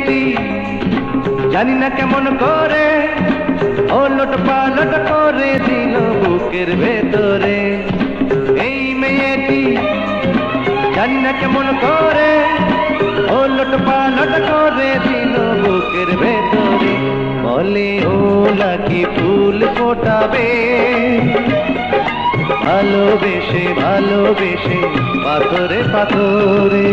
মেয়েটি জানি না কেমন করে ওলট পালট করে দিল বুকের ভেতরে। এই মেয়েটি জানি না কেমন করে ওলট পালট করে দিল বুকের ভেতরে। বলে ও নাকি ফুল ফোটাবে ভালোবেসে ভালোবেসে পাথরে পাথরে।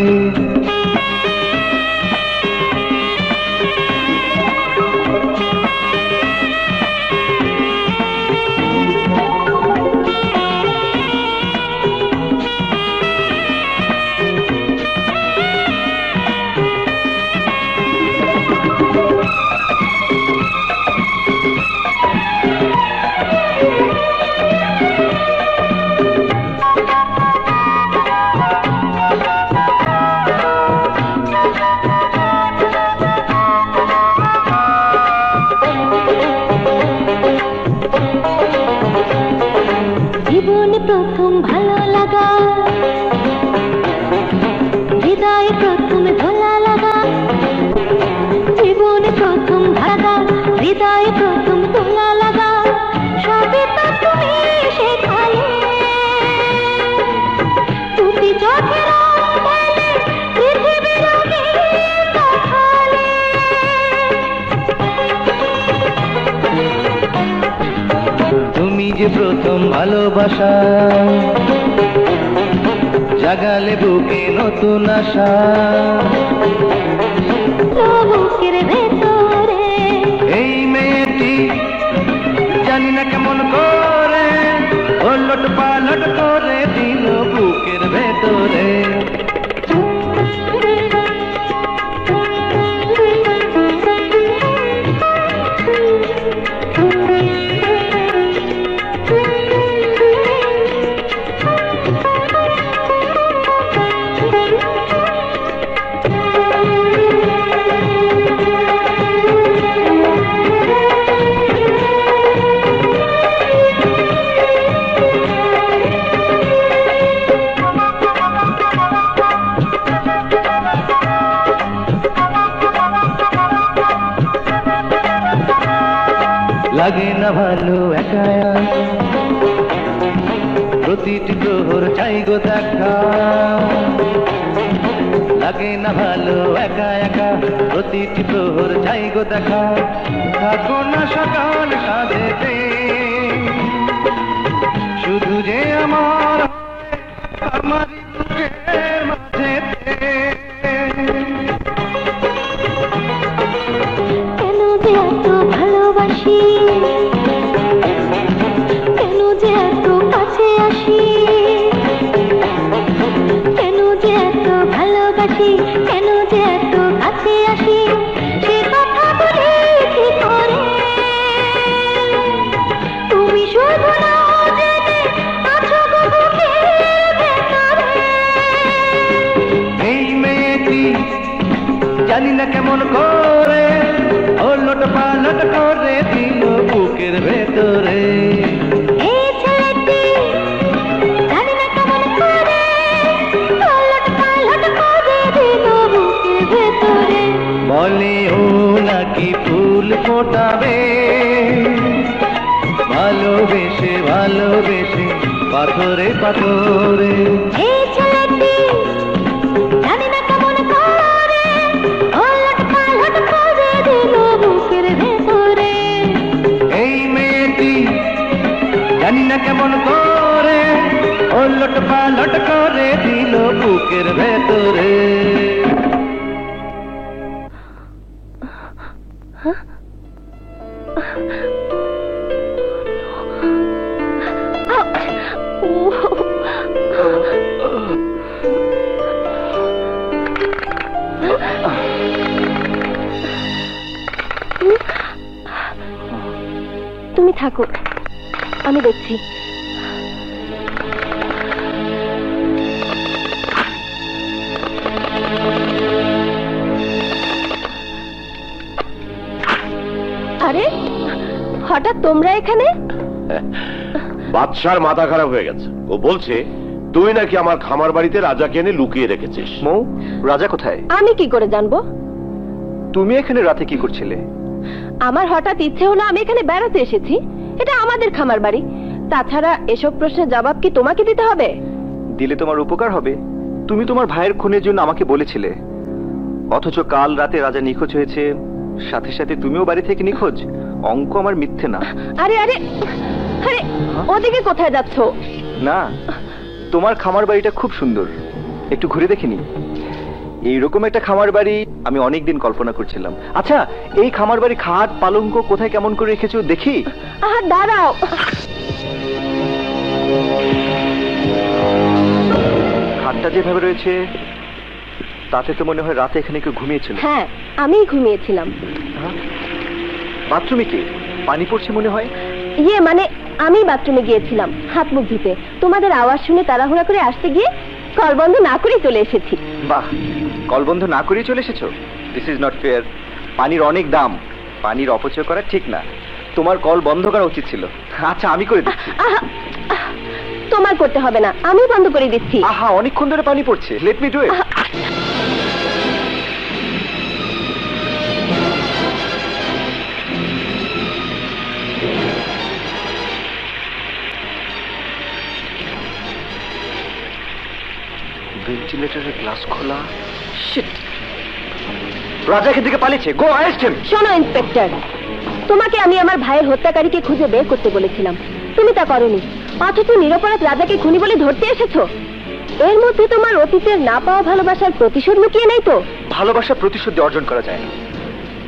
জীবনে প্রথম ভালো লাগা, হৃদয়ে প্রথম ধোলা লাগা। জীবনে প্রথম ভাগা, হৃদয়ে প্রথম ধোলা লাগা। সবই তো তুমি শেখালে, দুটি চোখের আড়ালে পৃথিবীর রঙিন দেখালে। তুমি যে প্রথম ভালোবাসা, জাগালে বুকে নতুন আশা। বুকের ভেতরে এই মেয়েটি জানি না কেমন করে ওলট পালট করে দিল বুকের ভেতরে। লাগে না ভালো একা, প্রতিটি প্রহর চাই গো দেখা। লাগে না ভালো একা একা, প্রতিটি প্রহর চাই গো দেখা। থাকো না সকাল সাজেতে, শুধু যে আমার আমারই বুকের মাঝেতে। কেন যে এত ভালোবাসি, কেন যে এত কাছে আসি। কেন যে এত ভালোবাসি, কেন যে এত কাছে আসি। সে কথা বলে কি করে তুমি শুধু না জেনে আছো গো বুকের ভেতরে। এই মেয়েটি জানি না কেমন করে ওলট পালট করে দিল বুকের ভেতরে। এই ছেলেটি জানি না কেমন করে ওলট পালট করে দিল বুকের ভেতরে। বলে ও নাকি ফুল ফোটাবে ভালোবেসে ভালোবেসে পাথরে পাথরে। এই ছেলেটি জানি না কেমন করে ওলট পালট করে দিল বুকের ভেতরে। এই মেয়েটি জানি না কেমন করে ওলট পালট করে দিল বুকের ভেতরে। তুমি থাকো, আমি দেখছি। আরে হঠাৎ তোমরা এখানে? বাদশার মাথা খারাপ হয়ে গেছে। ও বলছে তুই নাকি আমার খামার বাড়িতে রাজাকে এনে লুকিয়ে রেখেছিস। মৌ, রাজা কোথায়? আমি কি করে জানবো? তুমি এখানে রাতে কি করছিলে? আমার হঠাৎ ইচ্ছে হলো আমি এখানে বেড়াতে এসেছি, এটা আমাদের খামার বাড়ি। তাছাড়া এসব প্রশ্নের জবাব কি তোমাকে দিতে হবে? দিলে তোমার উপকার হবে। তুমি তোমার ভাইয়ের খুনের জন্য আমাকে বলেছিলে, অথচ কাল রাতে রাজা নিখোঁজ হয়েছে, সাথে সাথে তুমিও বাড়ি থেকে নিখোঁজ। অঙ্ক আমার মিথ্যে না। আরে আরে আরে, ওদিকে কোথায় যাচ্ছ? না, তোমার খামার বাড়িটা খুব সুন্দর, একটু ঘুরে দেখিনি। এইরকম একটা খামার বাড়ি আমি অনেকদিন কল্পনা করছিলাম। আচ্ছা, এই খামার বাড়ি খাট পালঙ্ক কোথায় কেমন করে রেখেছো দেখি। আহা দাঁড়াও। খাটটা যেভাবে রয়েছে তাতে তো মনে হয় রাতে এখানে কেউ ঘুমিয়েছিল। হ্যাঁ, আমিই ঘুমিয়েছিলাম। বাথরুমে কি পানি পড়ছে মনে হয়? ইয়ে মানে আমি বাথরুমে গিয়েছিলাম হাত মুখ ধুতে, তোমাদের আওয়াজ শুনে তাড়াহুড়া করে আসতে গিয়ে কল বন্ধ না করেই চলে এসেছি। বাহ, কল বন্ধ না করেই চলে এসেছো? This is not fair. পানির অনেক দাম, পানির অপচয় করা ঠিক না। তোমার কল বন্ধ করা উচিত ছিল। আচ্ছা, আমি করে দিচ্ছি। তোমার করতে হবে না, আমি বন্ধ করে দিচ্ছি। আহা, অনেকক্ষণ ধরে পানি পড়ছে। Let me do it. ভেন্টিলেটরের গ্লাস খোলা। শিট, রাজা এখান থেকে পালিয়েছে। Go arrest him. শোনো ইন্সপেক্টর, তোমাকে আমি আমার ভাইয়ের হত্যাকারীকে খুঁজে বের করতে বলেছিলাম, তুমি তা করোনি। অথচ নিরপরাধ রাজাকে খুনি বলে ধরতে এসেছো। এর মধ্যে তোমার অতীতের না পাওয়া ভালোবাসার প্রতিশোধ লুকিয়ে নেই তো? ভালোবাসা প্রতিশোধ দিয়ে অর্জন করা যায় না।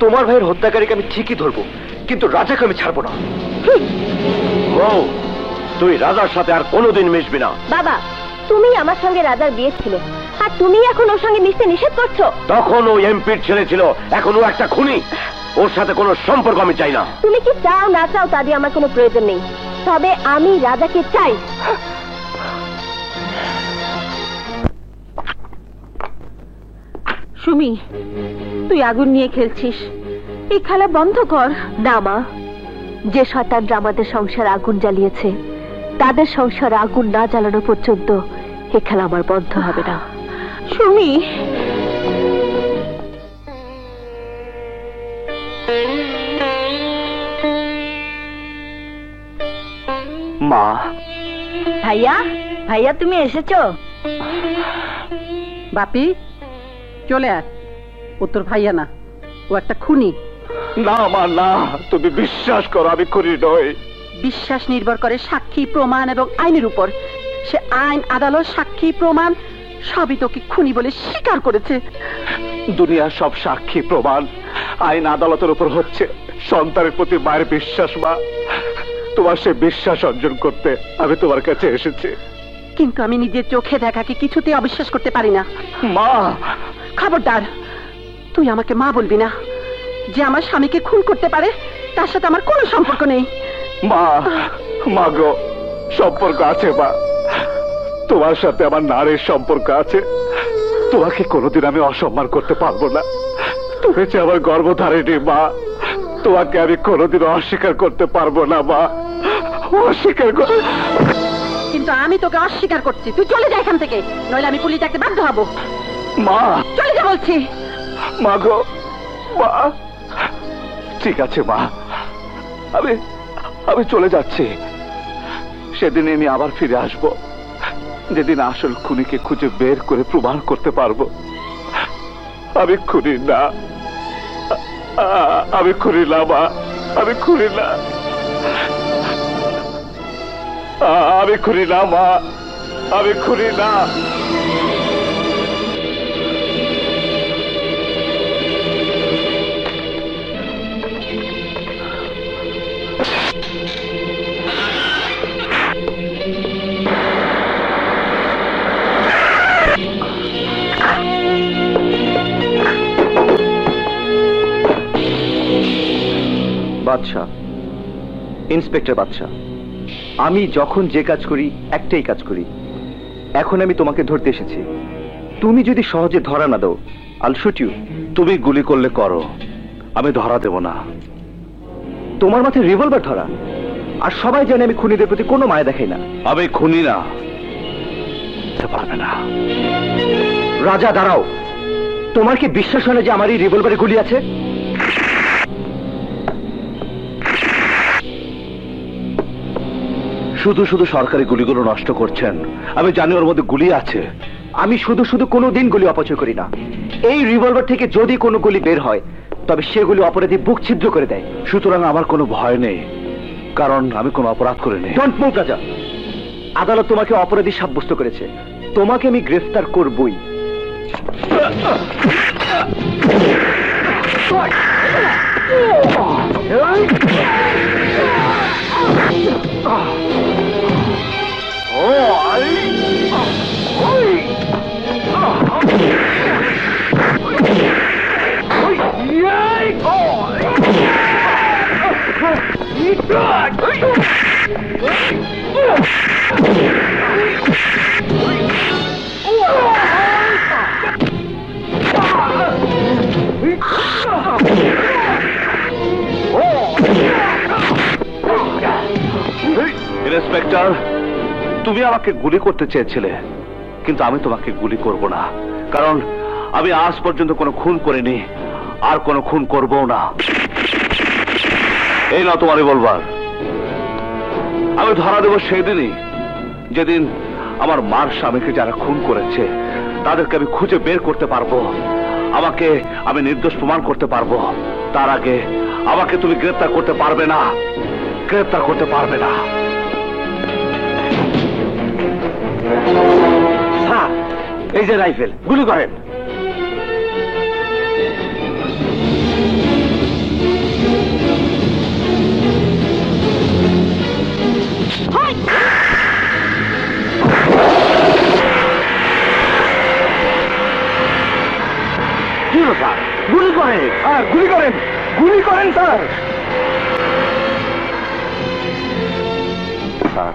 তোমার ভাইয়ের হত্যাকারীকে আমি ঠিকই ধরবো, কিন্তু রাজাকে আমি ছাড়বো না। বউ, তুই রাজার সাথে আর কোনোদিন মিশবি না। বাবা, তুমি আমার সঙ্গে রাজার বিয়ে ছিল, আর তুমি এখন ওর সঙ্গে মিশতে নিষেধ করছো। তখন ও এমপির ছেলে ছিল, এখন ও একটা খুনি। ওর সাথে কোনো সম্পর্ক আমি চাই না। তুমি কি চাও না চাও তা দিয়ে আমার কোনো প্রয়োজন নেই, তবে আমি রাজাকে চাই। সুমি, তুই আগুন নিয়ে খেলছিস, এই খেলা বন্ধ কর। না মা, যে শয়তানরা আমাদের সংসার আগুন জ্বালিয়েছে তাদের সংসার আগুন না জ্বালানো পর্যন্ত এ খেলা আমার বন্ধ হবে না। সুমি, মা। ভাইয়া, ভাইয়া তুমি এসেছো? বাপি, চলে আয়। ও তোর ভাইয়া না, ও একটা খুনি। না মা, না, তুমি বিশ্বাস করো আমি খুনি নই। বিশ্বাস নির্ভর করে সাক্ষী প্রমাণ এবং আইনের উপর। সে আইন, আদালত, সাক্ষী প্রমাণ সবই তোকে খুনি বলে স্বীকার করেছে। দুনিয়ার সব সাক্ষী প্রমাণ আইন আদালতের উপর হচ্ছে সন্তানের প্রতি মায়ের বিশ্বাস। মা, তোমার সে বিশ্বাস অর্জন করতে আমি তোমার কাছে এসেছি। কিন্তু আমি নিজের চোখে দেখাকে কিছুতেই অবিশ্বাস করতে পারি না। মা, খবরদার, তুই আমাকে মা বলবি না। যে আমার স্বামীকে খুন করতে পারে তার সাথে আমার কোনো সম্পর্ক নেই। মা, মা গো, সম্পর্ক আছে মা। তোমার সাথে আমার নারীর সম্পর্ক আছে। তোমাকে কোনোদিন আমি অসম্মান করতে পারবো না। তুমি যে আমার গর্ভধারিণী মা, তোমাকে আমি কোনোদিন অস্বীকার করতে পারবো না মা, অস্বীকার কর। কিন্তু আমি তোকে অস্বীকার করছি। তুই চলে যা এখান থেকে, নইলে আমি পুলিশ ডাকতে বাধ্য হব। মা, চলে যা বলছি। মা গো, মা। ঠিক আছে মা, আমি চলে যাচ্ছি। সেদিনে আমি আবার ফিরে আসব, যেদিন আসল খুনিকে খুঁজে বের করে প্রমাণ করতে পারবো আমি খুনি না। আমি খুনি না মা, আমি খুনি না। আমি খুনি না মা, আমি খুনি না। বাদশাহ, ইন্সপেক্টর বাদশাহ, আমি যখন যে কাজ করি একটাই কাজ করি। এখন আমি তোমাকে ধরতে এসেছি। তুমি যদি সহজে ধরা না দাও, আল শুট ইউ। তুমি গুলি করলে করো, আমি ধরা দেব না। তোমার মাথায় রিভলভার ধরা, আর সবাই জানে আমি খুনিদের প্রতি কোনো মায়া দেখাই না। আমি খুনি না, পারবে না। রাজা দাঁড়াও, তোমার কি বিশ্বাস হয় না যে আমার এই রিভলভারে গুলি আছে? শুধু শুধু সরকারি গুলিগুলো নষ্ট করছেন। আমি জানি ওর মধ্যে গুলি আছে। আমি শুধু শুধু কোনোদিন গুলি অপচয় করি না। এই রিভলভার থেকে যদি কোনো গুলি বের হয় তবে সেগুলি অপরাধী বুক ছিদ্র করে দেয়। সুতরাং আমার কোনো ভয় নেই, কারণ আমি কোনো অপরাধ করিনি। ডোন্ট মুভ রাজা। আদালত তোমাকে অপরাধী সাব্যস্ত করেছে, তোমাকে আমি গ্রেফতার করবই। ইন্সপেক্টর, তুমি আমাকে গুলি করতে চেয়েছিলে, কিন্তু আমি তোমাকে গুলি করব না, কারণ আমি আজ পর্যন্ত কোনো খুন করিনি, আর কোনো খুন করবো না। এই না তোমার রিভলভার। আমি ধরা দেব সেই দিনই যেদিন আমার মার স্বামীকে যারা খুন করেছে তাদেরকে আমি খুঁজে বের করতে পারবো, আমাকে আমি নির্দোষ প্রমাণ করতে পারবো। তার আগে আমাকে তুমি গ্রেফতার করতে পারবে না, গ্রেফতার করতে পারবে না। স্যার, এই যে রাইফেল, গুলি করেন। স্যার, গুলি করেন। গুলি করেন, গুলি করেন স্যার। স্যার,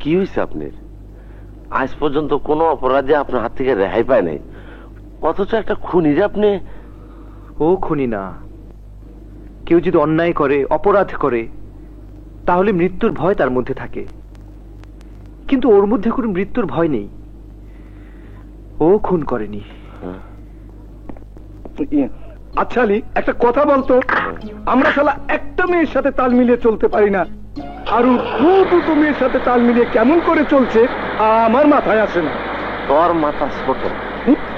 কি হয়েছে আপনার? আজ পর্যন্ত কোনো অপরাধী আপনার হাত থেকে রেহাই পায় নাই, অথচ একটা খুনি যে আপনি। ও খুনি না। কেউ যদি অন্যায় করে, অপরাধ করে, তাহলে মৃত্যুর ভয় তার মধ্যে থাকে, কিন্তু ওর মধ্যে কোনো মৃত্যুর ভয় নেই। ও খুন করেনি। আচ্ছা আলী, একটা কথা বলতো, আমরা শালা একটা মেয়ের সাথে তাল মিলিয়ে চলতে পারি না, আর দুটো মেয়ের সাথে তাল মিলিয়ে কেমন করে চলছে আমার মাথায় আসে না। তোর মাথা ছোট,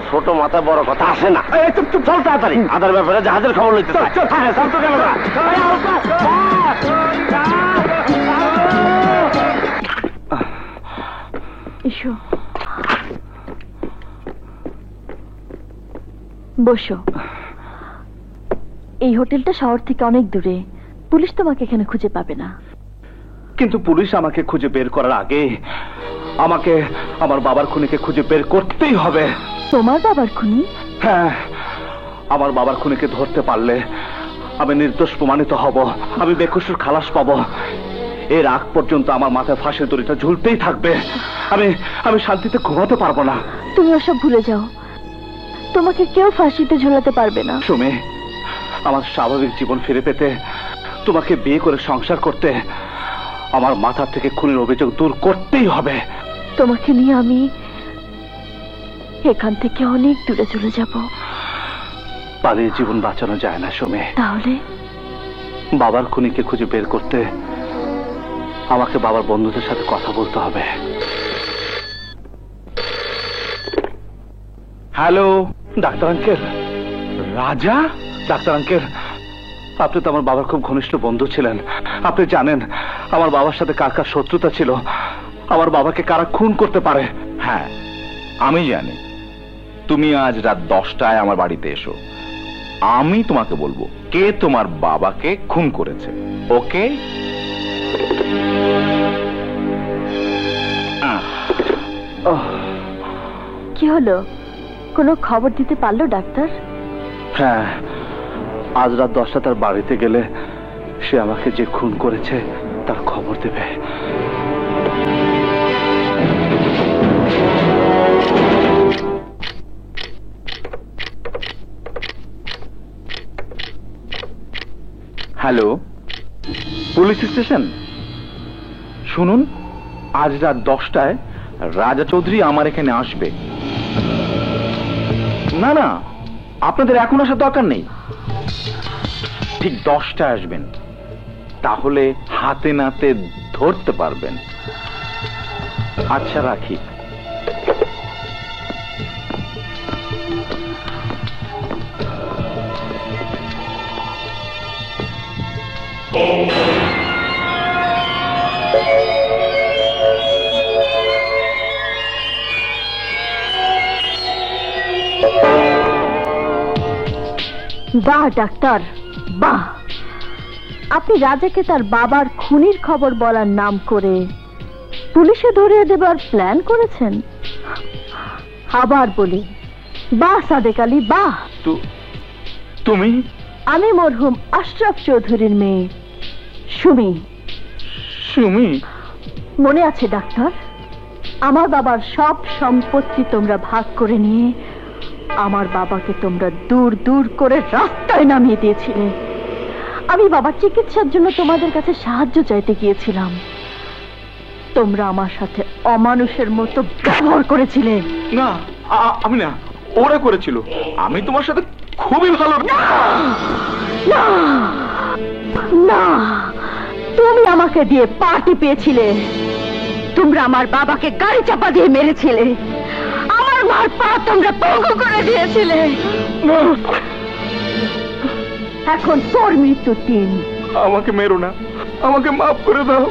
ছোট মাথা বড় কথা আসে না। এই চুপ চুপ, চল তাড়াতাড়ি, আদার ব্যাপারে জাহাজের খবর লইতে চাই। চল, চল। হ্যাঁ, চল তো গেল না। এসো, বসো। এই হোটেলটা শহর থেকে অনেক দূরে, পুলিশ তোমাকে এখানে খুঁজে পাবে না। কিন্তু পুলিশ আমাকে খুঁজে বের করার আগে আমাকে আমার বাবার খুনিকে খুঁজে বের করতেই হবে। তোমার বাবার খুনি? হ্যাঁ, আমার বাবার খুনিকে ধরতে পারলে আমি নির্দোষ প্রমাণিত হব, আমি বেকসুর খালাস পাবো। এর আগ পর্যন্ত আমার মাথায় ফাঁসির দড়িটা ঝুলতেই থাকবে, আমি শান্তিতে ঘুমাতে পারবো না। তুমি ওসব ভুলে যাও, তোমাকে কেউ ফাঁসিতে ঝোলাতে পারবে না। সুমি, আমার স্বাভাবিক জীবন ফিরে পেতে, তোমাকে বিয়ে করে সংসার করতে, আমার মাথা থেকে খুনের অভিযোগ দূর করতেই হবে। তোমাকে নিয়ে আমি এখান থেকে অনেক দূরে চলে যাব। পালিয়ে জীবন বাঁচানো যায় না সুমি। তাহলে বাবার খুনিকে খুঁজে বের করতে আমাকে বাবার বন্ধুদের সাথে কথা বলতে হবে। Hello, doctor uncle. রাজা? ডাক্তার আঙ্কেল, আপনি তো আমার বাবার খুব ঘনিষ্ঠ বন্ধু ছিলেন। আপনি জানেন আমার বাবার সাথে কার কার শত্রুতা ছিল, আমার বাবাকে কারা খুন করতে পারে। হ্যাঁ, আমি জানি। তুমি আজ রাত 10টায় আমার বাড়িতে এসো, আমি তোমাকে বলবো কে তোমার বাবাকে খুন করেছে। ওকে? কি হলো, কোনো খবর দিতে পারলো ডাক্তার? হ্যাঁ, আজ রাত 10টা তার বাড়িতে গেলে সে আমাকে যে খুন করেছে তার খবর দেবে। Hello, police station. শুনুন, আজ রাত 10টায় রাজা চৌধুরী আমার এখানে আসবে। না না, আপনাদের এখন আসার দরকার নেই, ঠিক 10টায় আসবেন, তাহলে হাতে নাতে ধরতে পারবেন। আচ্ছা, রাখি। বাহ ডাক্তার, বাহ! আপনি রাজাকে তার বাবার খুনির খবর বলার নাম করে পুলিশে ধরিয়ে দেবার প্ল্যান করেছেন। আবার বলি, বাহ সাদেক আলী, বাহ! তুমি? আমি মরহুম আশরাফ চৌধুরীর মেয়ে সুমি। সুমি? মনে আছে ডাক্তার? আমার বাবার সব সম্পত্তি তোমরা ভাগ করে নিয়ে আমার বাবাকে তোমরা দূর দূর করে রাস্তায় নামিয়ে দিয়েছিলে। আমি বাবার চিকিৎসার জন্য তোমাদের কাছে সাহায্য চাইতে গিয়েছিলাম, তোমরা আমার সাথে অমানুষের মতো ব্যবহার করেছিলে। না, আমি না, ওরা করেছিল। আমি তোমার সাথে খুবই ভালো। না না, তুমি আমাকে দিয়ে পার্টি পেয়েছিলে। তোমরা আমার বাবাকে গাড়ি চাপা দিয়ে মেরেছিলে, আমার মার পা তোমরা পঙ্গু করে দিয়েছিলে। এখন তোর মৃত্যুর দিন। আমাকে মেরো না, আমাকে মাফ করে দাও।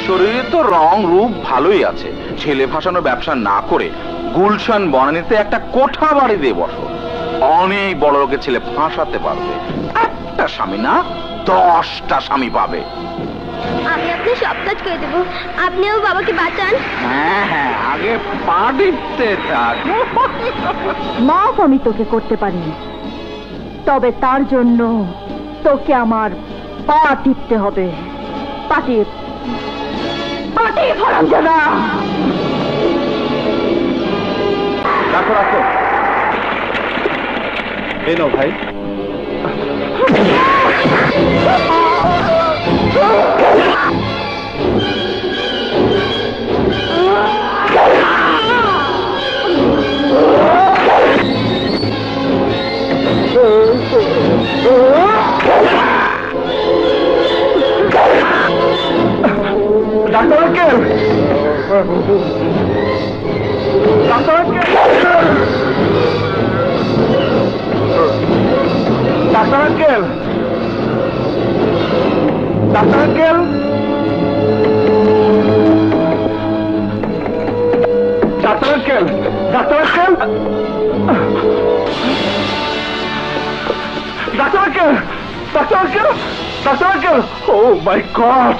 শরীরে তো রং রূপ ভালোই আছে, ছেলে ভাসানোর ব্যবসা না করে গুলশান বনানীতে একটা কোঠা বাড়ি দিয়ে বসো, অনেক বড় লোকের ছেলে ফাঁসাতে পারবে। একটা স্বামী না, 10টা স্বামী পাবে। আমি আপনি সব কাজ করে দেবো, আপনিও বাবাকে বাঁচান। হ্যাঁ হ্যাঁ, আগে পা টিপতে থাক। মাফ আমি তোকে করতে পারি, তবে তার জন্য তোকে আমার পা টিপতে হবে। পা টিপ, পা টিপ, হারামজাদা। রাখো রাখো, এই নাও ভাই। Doctor uncle, doctor uncle, doctor uncle, doctor uncle, doctor uncle, doctor uncle, doctor uncle, doctor uncle, doctor uncle, oh my God!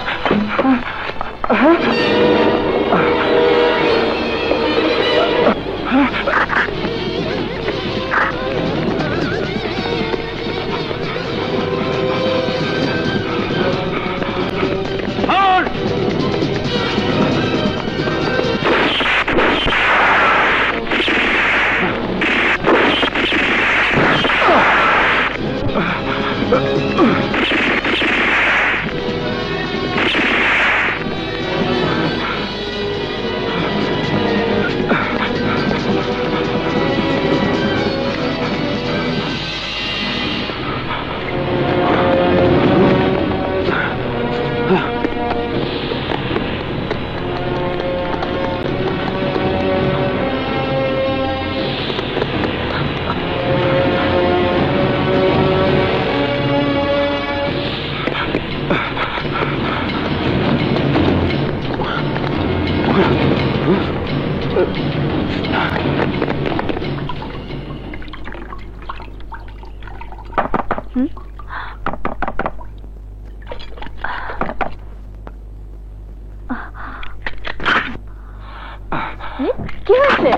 কি হয়েছে?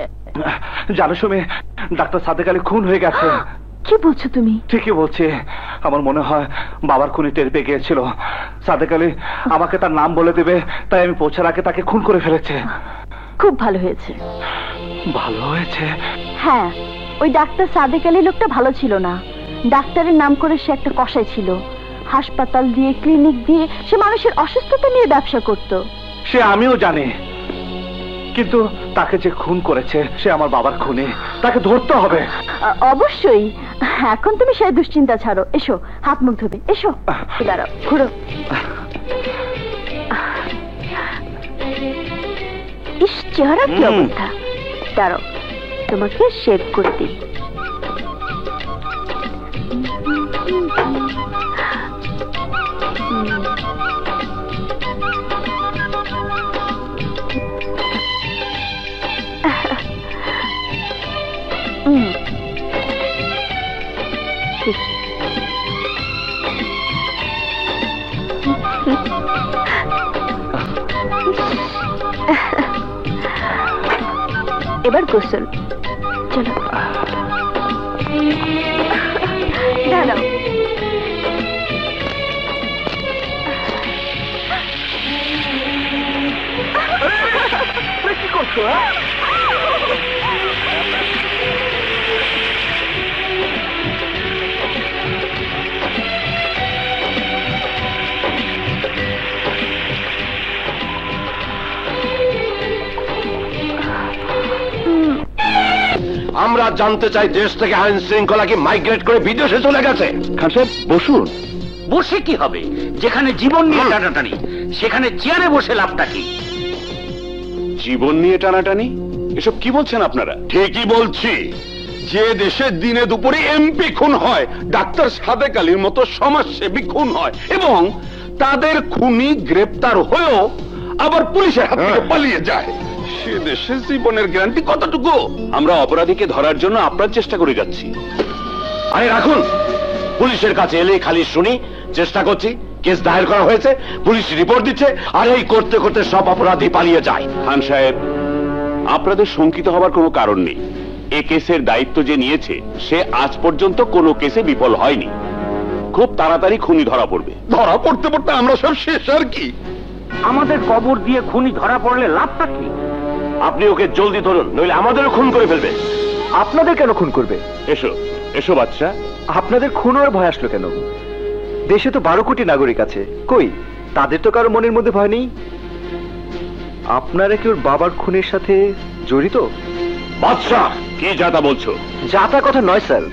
জানো সুমি, ডাক্তার সাদেক আলী খুন হয়ে গেছে। কি বলছো তুমি? ঠিকই বলছি, আমার মনে হয় বাবার খুনি টের পেয়ে গিয়েছিল। সাদেক আলী আমাকে তার নাম বলে দেবে, তাই আমি পৌঁছার আগে তাকে খুন করে ফেলেছে। খুব ভালো হয়েছে। ভালো হয়েছে? হ্যাঁ, ওই ডাক্তার সাদেক আলী লোকটা ভালো ছিল না। ডাক্তারের নাম করে সে একটা কসাই ছিল। হাসপাতাল দিয়ে, ক্লিনিক দিয়ে সে মানুষের অসুস্থতা নিয়ে ব্যবসা করত। সে আমিও জানি, কিন্তু তাকে যে খুন করেছে সে আমার বাবার খুনি, তাকে ধরতে হবে। অবশ্যই, এখন তুমি সেই দুশ্চিন্তা ছাড়ো, এসো হাত মুখ ধোবে, এসো। দাঁড়াও, ঘুরো। ইস, চেহারা কি অবস্থা। দাঁড়াও, তোমাকে শেভ করে দিই। এবার গোসল, চলো। দাঁড়াও, কি করছো? আমরা জানতে চাই দেশ থেকে আইন শৃঙ্খলা কি মাইগ্রেট করে বিদেশে চলে গেছে? খান সাহেব বসুন। বসে কি হবে? যেখানে জীবন নিয়ে টানাটানি, সেখানে চেয়ারে বসে লাভটা কি? জীবন নিয়ে টানাটানি? এসব কি বলছেন আপনারা? ঠিকই বলছি। যে দেশে দিনে দুপুরে এমপি খুন হয়, ডাক্তার সাদেক আলীর মতো সমাজসেবী খুন হয়, এবং তাদের খুনি গ্রেপ্তার হয়েও আবার পুলিশের হাত থেকে পালিয়ে যায়, সে দেশে জীবনের গ্যারান্টি কতটুকু? আমরা অপরাধীকে ধরার জন্য আপ্রাণ চেষ্টা করে যাচ্ছি। আরে রাখুন, পুলিশের কাছে এলেই খালি শুনি চেষ্টা করছি, কেস দায়ের করা হয়েছে, পুলিশ রিপোর্ট দিচ্ছে, আর এই করতে করতে সব অপরাধী পালিয়ে যায়। খান সাহেব, আপনাদের শঙ্কিত হবার কোনো কারণ নেই। এ কেসের দায়িত্ব যে নিয়েছে সে আজ পর্যন্ত কোনো কেসে বিফল হয়নি। খুব তাড়াতাড়ি খুনি ধরা পড়বে। ধরা পড়তে পড়তে আমরা সব শেষ আর কি। আমাদের কবর দিয়ে খুনি ধরা পড়লে লাভটা কি? আপনি ওকে জলদি ধরুন, নইলে আমাদেরও খুন করে ফেলবে। আপনাদের কেন খুন করবে? এসো এসো বাচ্চা। আপনাদের খুন হওয়ার ভয় আসলো কেন? দেশে তো 12 কোটি নাগরিক আছে, কই তাদের তো কারো মনের মধ্যে ভয় নেই? আপনারা কি ওর বাবার খুনের সাথে জড়িত? বাদশাহ, কি যাতা বলছো? যাতা কথা নয় স্যার,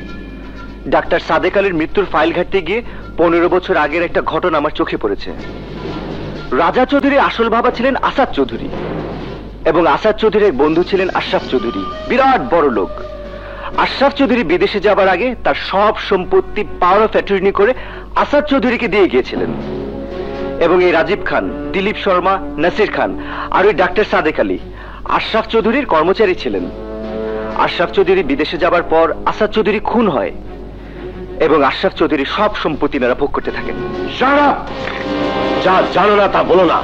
ডাক্তার সাদেক আলীর মৃত্যুর ফাইল ঘাটতে গিয়ে 15 বছর আগের একটা ঘটনা আমার চোখে পড়েছে। রাজা চৌধুরীর আসল বাবা ছিলেন আসাদ চৌধুরী, এবং আসাদ চৌধুরীর এক বন্ধু ছিলেন আশরাফ চৌধুরী, বিরাট বড় লোক। আশরাফ চৌধুরী বিদেশে যাবার আগে তার সব সম্পত্তি পাওয়ার অফ অ্যাটর্নি করে আসাদ চৌধুরীকে দিয়ে গিয়েছিলেন, এবং এই রাজীব খান, দিলীপ শর্মা, নাসির খান আর ওই ডাক্তার সাদেক আলী আশরাফ চৌধুরীর কর্মচারী ছিলেন। আশরাফ চৌধুরী বিদেশে যাবার পর আসাদ চৌধুরী খুন হয়, এবং আশরাফ চৌধুরী সব সম্পত্তি তারা ভোগ করতে থাকেন। যা জানো না তা বলো না।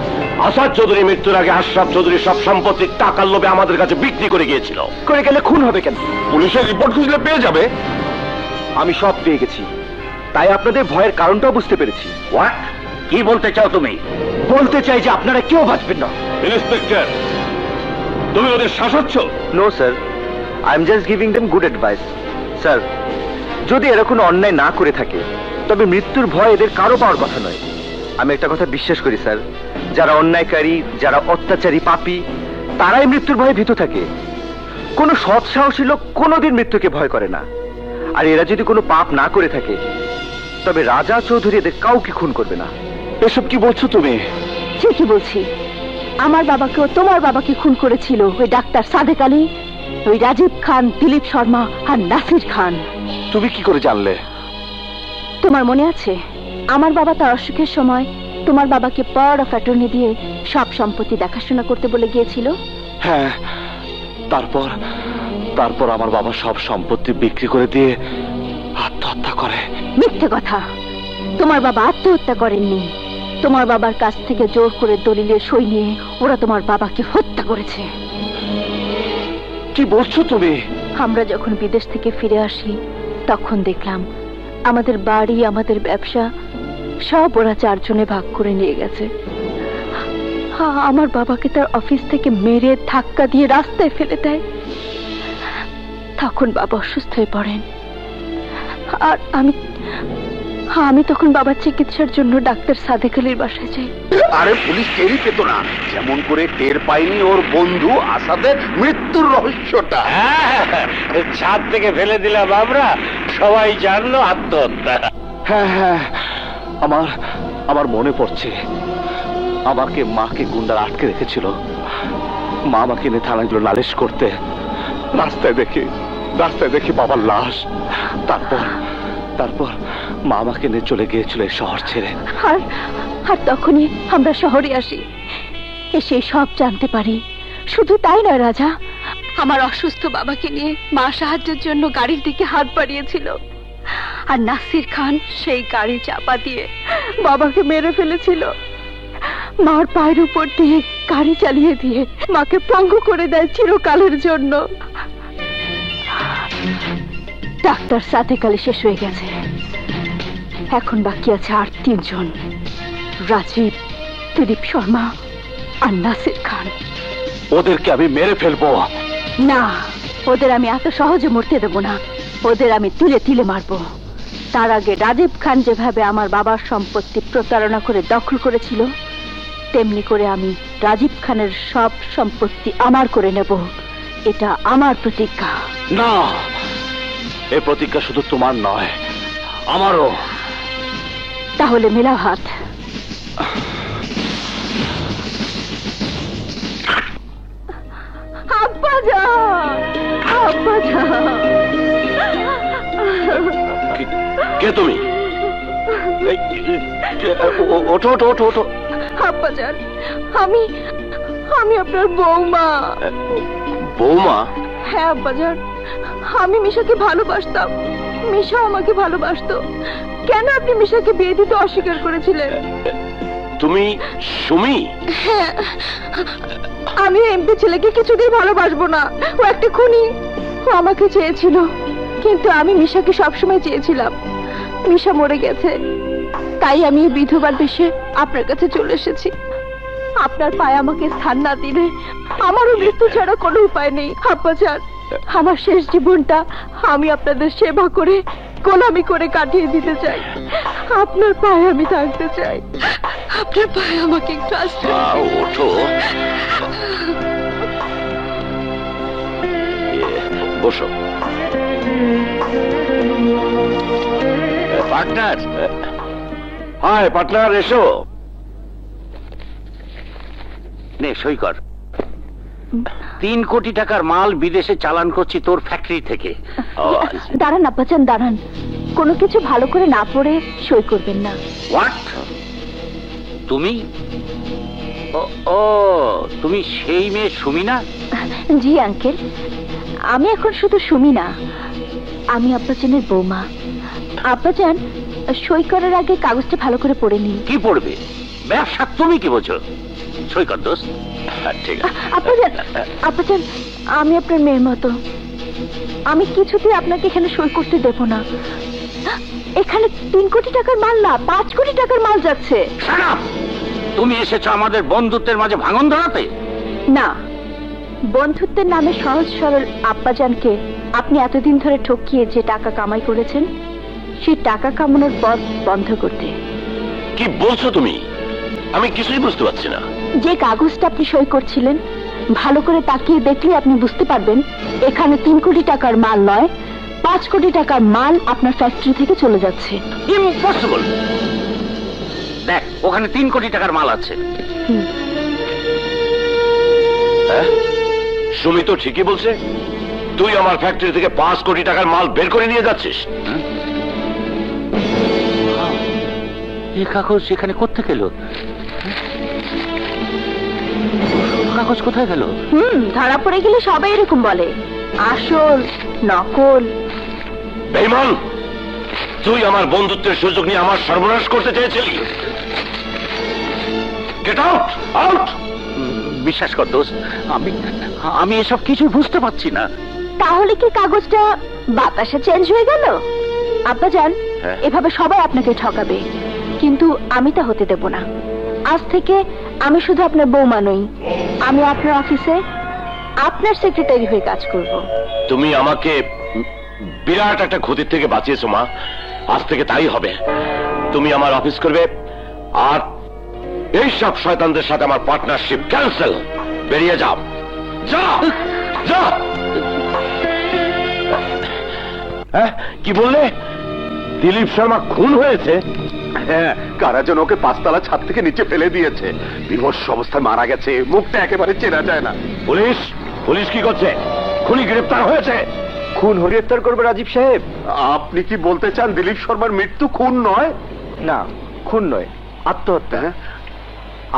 আসাদ চৌধুরী মৃত্যুর আগে আশরাফ চৌধুরী সব সম্পত্তি টাকার লোভে আমাদের কাছে বিক্রি করে গিয়েছিল। করে গেলে খুন হবে কেন? পুলিশের রিপোর্ট খুঁজলে পেয়ে যাবে। আমি সব পেয়ে গেছি, তাই আপনাদের ভয়ের কারণটাও বুঝতে পেরেছি। হোয়াট? কি বলতে চাও তুমি? বলতে চাই যে আপনারা কেউ বাঁচবেন না। ইন্সপেক্টর, তুমি ওদের শাসাচ্ছ? No sir, I am just giving them good advice. Sir, যদি এরা কোনো অন্যায় না করে থাকে তবে মৃত্যুর ভয় এদের কারো পাওয়ার কথা নয়। আমি একটা কথা বিশ্বাস করি স্যার, যারা অন্যায়কারী, যারা অত্যাচারী, পাপী, তারাই মৃত্যুর ভয়ে ভীত থাকে। কোনো সৎ সাহসী লোক কোনোদিন মৃত্যুকে ভয় করে না। আর এরা যদি কোনো পাপ না করে থাকে তবে রাজা চৌধুরী এদের কাউকে খুন করবে না। এসব কি বলছো তুমি? ঠিকই বলছি। আমার বাবাকেও তোমার বাবাকে খুন করেছিল ওই ডাক্তার সাদেক আলী, ওই রাজীব খান, দিলীপ শর্মা আর নাসির খান। তুমি কি করে জানলে? তোমার মনে আছে আমার বাবা তার অসুখের সময় তোমার বাবাকে পাওয়ার অফ অ্যাটর্নি দিয়ে সব সম্পত্তি দেখাশোনা করতে বলে গিয়েছিল? হ্যাঁ, তারপর আমার বাবা সব সম্পত্তি বিক্রি করে দিয়ে আত্মহত্যা করে। মিথ্যে কথা, তোমার বাবা আত্মহত্যা করেননি। তোমার বাবার কাছ থেকে জোর করে দলিলের সই নিয়ে ওরা তোমার বাবাকে হত্যা করেছে। কি বলছো তুমি? আমরা যখন বিদেশ থেকে ফিরে আসি তখন দেখলাম আমাদের বাড়ি, আমাদের ব্যবসা সব ওরা 4 জনে ভাগ করে নিয়ে গেছে। আমার বাবাকে তার অফিস থেকে মেরে ধাক্কা দিয়ে রাস্তায় ফেলে দেয়। তখন বাবা অসুস্থ হয়ে পড়েন, আর আমি তখন বাবার চিকিৎসার জন্য ডাক্তার সাদেক আলীর বাসায় যাই। আরে পুলিশ টেরই পেত না, যেমন করে টের পায়নি ওর বন্ধু আসাদের মৃত্যু। মৃত্যুর রহস্যটা? ছাদ থেকে ফেলে দিলাম আমরা, সবাই জানলো আত্মহত্যা। হ্যাঁ হ্যাঁ, আমার আমার মনে পড়ছে, আমাকে মাকে গুন্ডারা আটকে রেখেছিল। মা আমাকে নিয়ে থানায় গেল নালিশ করতে। রাস্তায় দেখি বাবার লাশ। তারপর মা আমাকে নিয়ে চলে গিয়েছিল এই শহর ছেড়ে। আর তখনই আমরা শহরে আসি, এসে সব জানতে পারি। শুধু তাই নয় রাজা, আমার অসুস্থ বাবাকে নিয়ে মা সাহায্যের জন্য গাড়ির দিকে হাত বাড়িয়েছিল, আর নাসির খান সেই গাড়ি চাপা দিয়ে বাবাকে মেরে ফেলেছিল। মার পায়ের উপর দিয়ে গাড়ি চালিয়ে দিয়ে মাকে পঙ্গু করে দেয় চিরকালের জন্য। ডাক্তার সাদেক আলী শেষ হয়ে গেছে, এখন বাকি আছে আর 3 জন, রাজীব, দিলীপ শর্মা আর নাসির খান। ওদেরকে আমি মেরে ফেলবো না, ওদের আমি এত সহজে মরতে দেব না, ওদের আমি তিলে তিলে মারবো। তার আগে রাজীব খান যেভাবে আমার বাবার সম্পত্তি প্রতারণা করে দখল করেছিল, তেমনি করে আমি রাজীব খানের সব সম্পত্তি আমার করে নেব। এটা আমার প্রতিজ্ঞা। না, এই প্রতিজ্ঞা শুধু তোমার নয়, আমারও। তাহলে মেলাও হাত। কে তুমি? ওঠো ওঠো ওঠো ওঠো। আব্বাজান, আমি আপনার বৌমা। বৌমা? হ্যাঁ আব্বাজান, আমি মিশাকে ভালোবাসতাম, মিশা আমাকে ভালোবাসতো। কেন আপনি মিশাকে বিয়ে দিতে অস্বীকার করেছিলেন? তুমি সুমি? হ্যাঁ, আমি এমপি ছেলেকে কিছুতেই ভালোবাসবো না, ও একটা খুনি। ও আমাকে চেয়েছিল, কিন্তু আমি মিশাকে সবসময় চেয়েছিলাম। মিশা মরে গেছে, তাই আমি বিধবার বেশে আপনার কাছে চলে এসেছি। আপনার পায়ে আমাকে স্থান না দিলে আমারও মৃত্যু ছাড়া কোনো উপায় নেই। আব্বাজান, আমার শেষ জীবনটা আমি আপনাদের সেবা করে গোলামি করে কাটিয়ে দিতে চাই। আপনার পায়ে আমি থাকতে চাই, আপনার পায়ে আমাকে একটু আশ্রয় দিন। ওঠো। বসো। পার্টনার, হাই পার্টনার, এসো। নে সই কর। 3 কোটি টাকার মাল বিদেশে চালান করছি তোর ফ্যাক্টরি থেকে। দাঁড়ান আব্বাজান, দাঁড়ান। কোনো কিছু ভালো করে না পড়ে সই করবেন না। হোয়াট? তুমি? ও, তুমি সেই মেয়ে সুমি না? জি আঙ্কেল, আমি এখন শুধু সুমি না, আমি আব্বাজানের বৌমা। আব্বাজান, সই করার আগে কাগজটা ভালো করে পড়ে নিন। কি পড়বে? ব্যবসা তুমি কি বোঝো? সই কর দোস্ত। ঠিক আছে। আব্বাজান, আমি আপনার মেয়ের মতো, আমি কিছুতেই আপনাকে এখানে সই করতে দেব না। এখানে 3 কোটি টাকার মাল না, 5 কোটি টাকার মাল যাচ্ছে। তুমি এসেছো আমাদের বন্ধুত্বের মাঝে ভাঙন ধরাতে? না, বন্ধুত্বের নামে সহজ সরল আব্বাজানকে আপনি এতদিন ধরে ঠকিয়ে যে টাকা কামাই করেছেন, সেই টাকা কামানোর পথ বন্ধ করতে। কি বলছো তুমি? আমি কিছুই বুঝতে পারছি না। যে কাগজটা আপনি সই করছিলেন, ভালো করে তাকিয়ে দেখলে আপনি বুঝতে পারবেন এখানে 3 কোটি টাকার মাল নয়, 5 কোটি টাকার মাল আপনার ফ্যাক্টরি থেকে চলে যাচ্ছে। ইম্পসিবল। দেখ, ওখানে 3 কোটি টাকার মাল আছে। সুমি তো ঠিকই বলছে, তুই আমার ফ্যাক্টরি থেকে 5 কোটি টাকার মাল বের করে নিয়ে যাচ্ছিস। এই কাগজ এখানে কোত্থেকে এলো? কাগজ কোথায় গেল? ধরা পড়ে গেলে সবাই এরকম বলে, আসল নকল। বেঈমান, তুই আমার বন্ধুত্বের সুযোগ নিয়ে আমার সর্বনাশ করতে চেয়েছিলি। Get out, out. বিশ্বাস কর দোস্ত, আমি এসব কিছু বুঝতে পারছি না। তাহলে কি কাগজটা বাতাসে চেঞ্জ হয়ে গেল? আব্বাজান, এভাবে সবাই আপনাকে ঠকাবে, কিন্তু আমি তা হতে দেব না। আজ থেকে আমি শুধু আপনার বৌমা নই, আমি আপনার অফিসে আপনার সেক্রেটারি হয়ে কাজ করব। তুমি আমাকে বিরাট একটা ক্ষতির থেকে বাঁচিয়েছো মা, আজ থেকে তাই হবে। তুমি আমার অফিস করবে, আর এই সব শয়তানদের সাথে আমার পার্টনারশিপ ক্যান্সেল। বেরিয়ে যাও, যাও। যা। হ্যাঁ, কি বললে? দিলীপ শর্মা খুন হয়েছে? হ্যাঁ, কারা যেন ওকে 5 তলা ছাদ থেকে নিচে ফেলে দিয়েছে। বিভৎস অবস্থায় মারা গেছে, মুখটা একেবারে চেনা যায় না। পুলিশ পুলিশ কি করছে? খুনি গ্রেপ্তার হয়েছে। খুন গ্রেফতার করবে রাজীব সাহেব? আপনি কি বলতে চান দিলীপ শর্মার মৃত্যু খুন নয়? না, খুন নয়, আত্মহত্যা।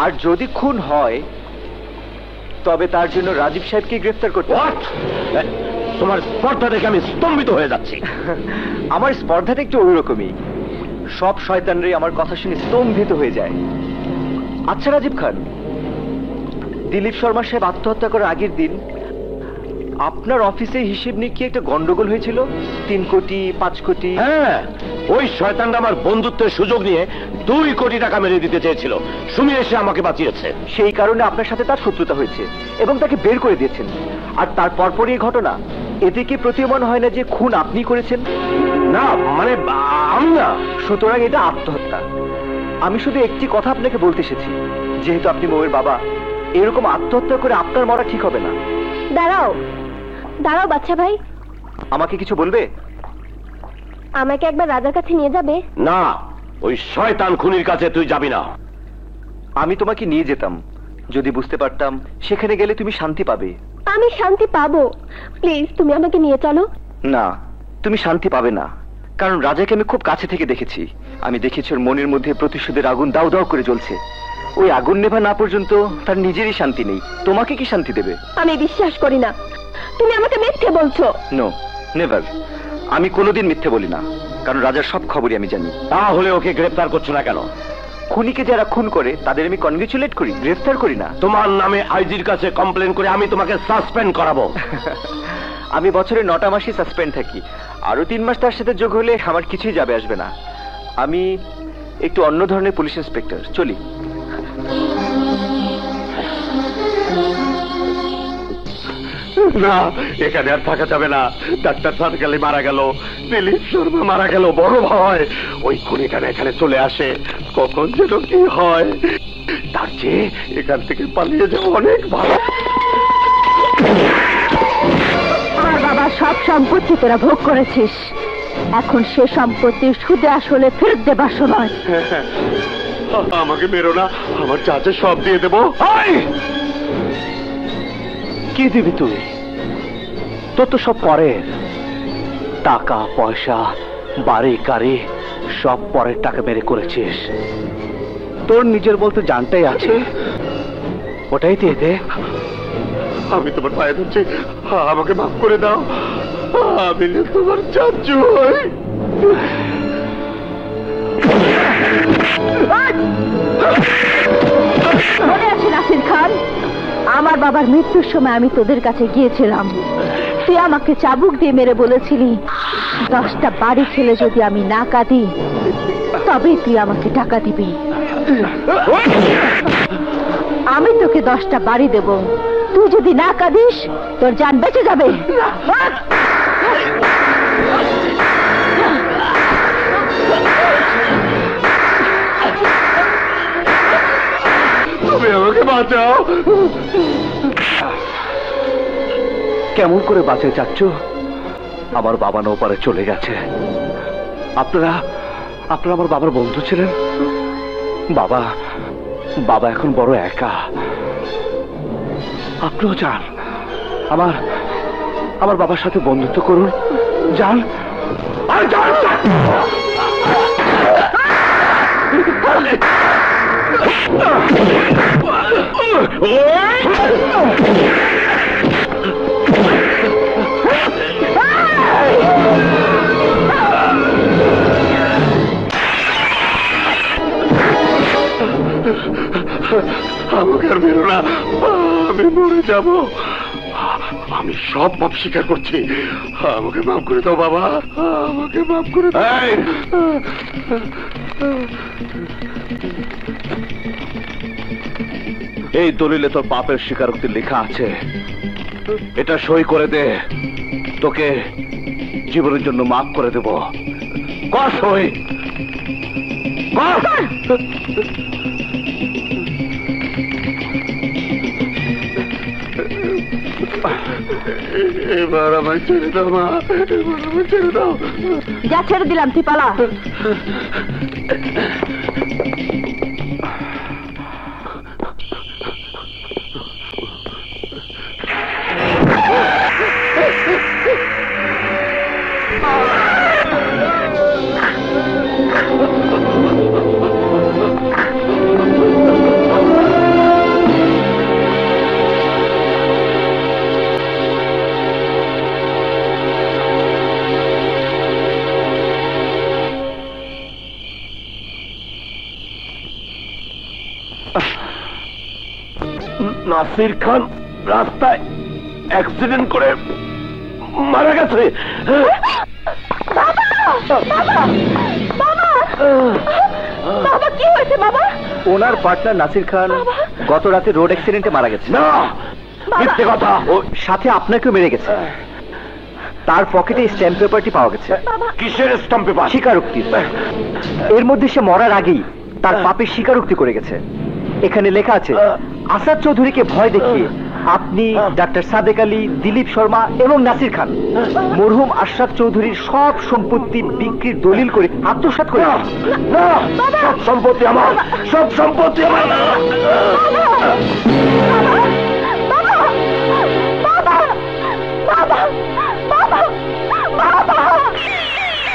আর যদি খুন হয় তবে তার জন্য রাজীব সাহেবকে গ্রেফতার করতে হবে। তোমার স্পর্ধা দেখে আমি স্তম্ভিত হয়ে যাচ্ছি। আমার স্পর্ধাটা একটু ওইরকমই। সব শয়তানরাই আমার কথা শুনে স্তম্ভিত হয়ে যায়। আচ্ছা রাজীব খান, দিলীপ শর্মা সাহেব আত্মহত্যা করার আগের দিন আপনার অফিসে হিসেব নিয়ে একটা গন্ডগোল হয়েছিল, 3 কোটি 5 কোটি। হ্যাঁ, ওই শয়তানটা আমার বন্ধুত্বের সুযোগ নিয়ে 2 কোটি টাকা মেরে দিতে চেয়েছিল। সুমি এসে আমাকে বাঁচিয়েছে। সেই কারণে আপনার সাথে তার শত্রুতা হয়েছে এবং তাকে বের করে দিয়েছেন। আর তার পরপরই এই ঘটনা। এতে কি প্রতীয়মান হয় না যে খুন আপনি করেছেন? না, মানে আমি না। সুতরাং এটা আত্মহত্যা। আমি শুধু একটি কথা আপনাকে বলতে এসেছি, যেহেতু আপনি মৌয়ের বাবা, এরকম আত্মহত্যা করে আপনার মরা ঠিক হবে না। দাঁড়াও দাঁড়াও বাচ্চা ভাই, আমাকে কিছু বলবে? আমাকে একবার রাজার কাছে নিয়ে যাবে? না, ওই শয়তান খুনির কাছে তুই যাবি না। আমি তোমাকে নিয়ে যেতাম যদি বুঝতে পারতাম সেখানে গেলে তুমি শান্তি পাবে। আমি শান্তি পাবো, প্লিজ তুমি আমাকে নিয়ে চলো। না, তুমি শান্তি পাবে না, কারণ রাজাকে আমি খুব কাছে থেকে দেখেছি। আমি দেখেছি ওর মনের মধ্যে প্রতিশোধের আগুন দাউ দাউ করে জ্বলছে। ওই আগুন নেভা না পর্যন্ত তার নিজেরই শান্তি নেই। তোমাকে কি শান্তি দেবে? আমি বিশ্বাস করি না, তুমি আমাকে মিথ্যে বলছো। No, never. আমি কোনোদিন মিথ্যে বলি না, কারণ রাজার সব খবরই আমি জানি। তাহলে ওকে গ্রেফতার করছো না কেন? খুনিকে যারা খুন করে তাদের আমি কনগ্রেচুলেট করি, গ্রেফতার করি না। তোমার নামে আইজির কাছে কমপ্লেন করে আমি তোমাকে সাসপেন্ড করাবো। আমি বছরে 9টা মাসই সাসপেন্ড থাকি। আরো 3 মাস তার সাথে যোগ হলে আমার কিছুই যাবে আসবে না। আমি একটু অন্য ধরনের পুলিশ ইন্সপেক্টর। চলি। না, এখানে আর থাকা যাবে না। ডাক্তার সাদকালি মারা গেল, দিলীপ শর্মা মারা গেল, বড় ভয়। ওই খুনিটা এখানে চলে আসে, কখন যেন কি হয়। তার চেয়ে এখান থেকে পালিয়ে যাওয়া অনেক ভালো। আমার বাবার সব সম্পত্তি তোরা ভোগ করেছিস, এখন সে সম্পত্তি সুদে আসলে ফেরত দেবার সময়। আমাকে মেরো না, আমার চাচা সব দিয়ে দেবো। কি দিবি তুই? তোর তো সব পরের। টাকা পয়সা বাড়ি গাড়ি সব পরের টাকা মেরে করেছিস। তোর নিজের বলতে জানটাই আছে, ওটাই দিয়ে দে। আমি তোমার পায়ে ধরছি, আমাকে মাফ করে দাও। আমি তোমার চাচু হই। মনে আছে নাসির খান, আমার বাবার মৃত্যুর সময় আমি তোদের কাছে গিয়েছিলাম। তুই আমাকে চাবুক দিয়ে মেরে বলেছিলি 10টা বাড়ি ছেলে যদি আমি না কাঁদি তবে তুই আমাকে টাকা দিবি। আমি তোকে 10টা বাড়ি দেব, তুই যদি না কাঁদিস তোর জান বেঁচে যাবে। তুমি আমাকে বাঁচাও। কেমন করে বাঁচে চাচ্ছু? আমার বাবা নৌপারে চলে গেছে। আপনারা আমার বাবার বন্ধু ছিলেন। বাবা এখন বড় একা। আপনিও যান, আমার বাবার সাথে বন্ধুত্ব করুন। যান। আমাকে আর মেরো না, আমি মরে যাব। আমি সব পাপ স্বীকার করছি। আমাকে মাফ করে দাও বাবা, আমাকে মাফ করে দাও। এই দলিলে তোর পাপের স্বীকারোক্তি লেখা আছে, এটা সই করে দে। তোকে জীবনের জন্য মাফ করে দেব। কর সই, কর। এবার আমায় ছেড়ে দাও মা, এবার আমায় ছেড়ে দাও। যা ছেড়ে দিলাম, তুই পালা। নাসির খান রাস্তায় অ্যাক্সিডেন্ট করে মারা গেছে। বাবা, কি হয়েছে বাবা? ওনার পার্টনার নাসির খান গত রাতে রোড অ্যাক্সিডেন্টে মারা গেছে। না, মিথ্যে কথা। ও সাথে আপনাকেও মেরে গেছে। তার পকেটে স্ট্যাম্প পেপারটি পাওয়া গেছে। কিসের স্ট্যাম্প পেপার? স্বীকারোক্তি। এর মধ্যে সে মরার আগেই তার পাপের স্বীকারোক্তি করে গেছে। এখানে লেখা আছে, আসাদ চৌধুরীকে ভয় দেখিয়ে আপনি, ডাক্তার সাদেক আলী, দিলীপ শর্মা এবং নাসির খান মরহুম আশরাফ চৌধুরীর সব সম্পত্তি বিক্রির দলিল করে আত্মসাৎ করে। না, সব সম্পত্তি আমার, সব সম্পত্তি আমার।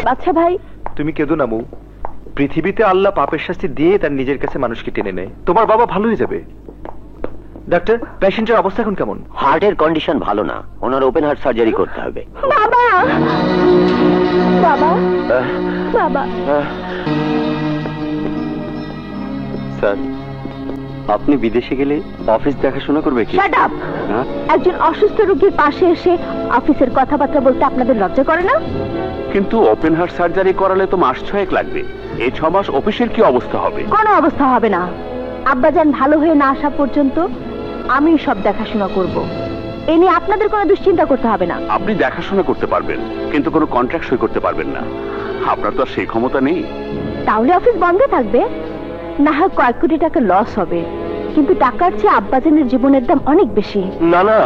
বাচ্চা ভাই, তুমি কেঁদো না মৌ। পৃথিবীতে আল্লাহ পাপের শাস্তি দিয়ে তার নিজের কাছে মানুষকে টেনে নেয়। তোমার বাবা ভালো হয়ে যাবে। ডাক্তার, পেশেন্টের অবস্থা এখন কেমন? হার্টের কন্ডিশন ভালো না, ওনার ওপেন হার্ট সার্জারি করতে হবে। বাবা, বাবা, বাবা। স্যার, আপনি বিদেশে গেলে অফিস দেখাশোনা করবে কি? Shut up! একজন অসুস্থ রোগীর পাশে এসে অফিসের কথাবার্তা বলতে আপনাদের লজ্জা করে না? কিন্তু ওপেন হার্ট সার্জারি করালে তো মাস 6 লাগবে। এই 6 মাস অফিসের কি অবস্থা হবে? কোনো অবস্থা হবে না। আব্বাজান ভালো হয়ে না আসা পর্যন্ত আমি সব দেখাশোনা করব। এ নিয়ে আপনাদের কোনো দুশ্চিন্তা করতে হবে না। আপনি দেখাশোনা করতে পারবেন, কিন্তু কোনো কন্ট্রাক্ট সই করতে পারবেন না। আপনার তো আর সেই ক্ষমতা নেই। তাহলে অফিস বন্ধ থাকবে, না হয় কয়েক কোটি টাকা লস হবে, কিন্তু টাকার চেয়ে আব্বাজানের জীবনের দাম অনেক বেশি। না না,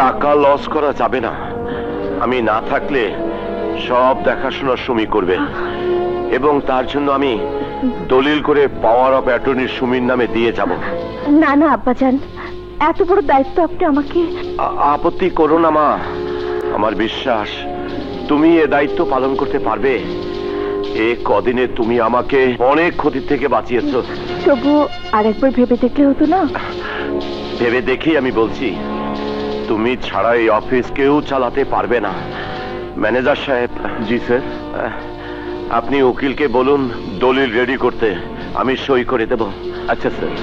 টাকা লস করা যাবে না। আমি না থাকলে সব দেখাশোনা সুমি করবে, এবং তার জন্য আমি দলিল করে পাওয়ার অফ অ্যাটর্নির সুমির নামে দিয়ে যাব। না না আব্বাজান, এত বড় দায়িত্ব আপনি আমাকে। আপত্তি করো না মা, আমার বিশ্বাস তুমি এ দায়িত্ব পালন করতে পারবে। এ কদিনে তুমি আমাকে অনেক ক্ষতি থেকে বাঁচিয়েছো। তবু আরেকবার ভেবে দেখলে হতো না? ভেবে দেখি আমি বলছি, তুমি ছাড়া এই অফিস কেউ চালাতে পারবে না। ম্যানেজার সাহেব। জি স্যার। আপনি উকিলকে বলুন দলিল রেডি করতে, আমি সই করে দেব। আচ্ছা স্যার।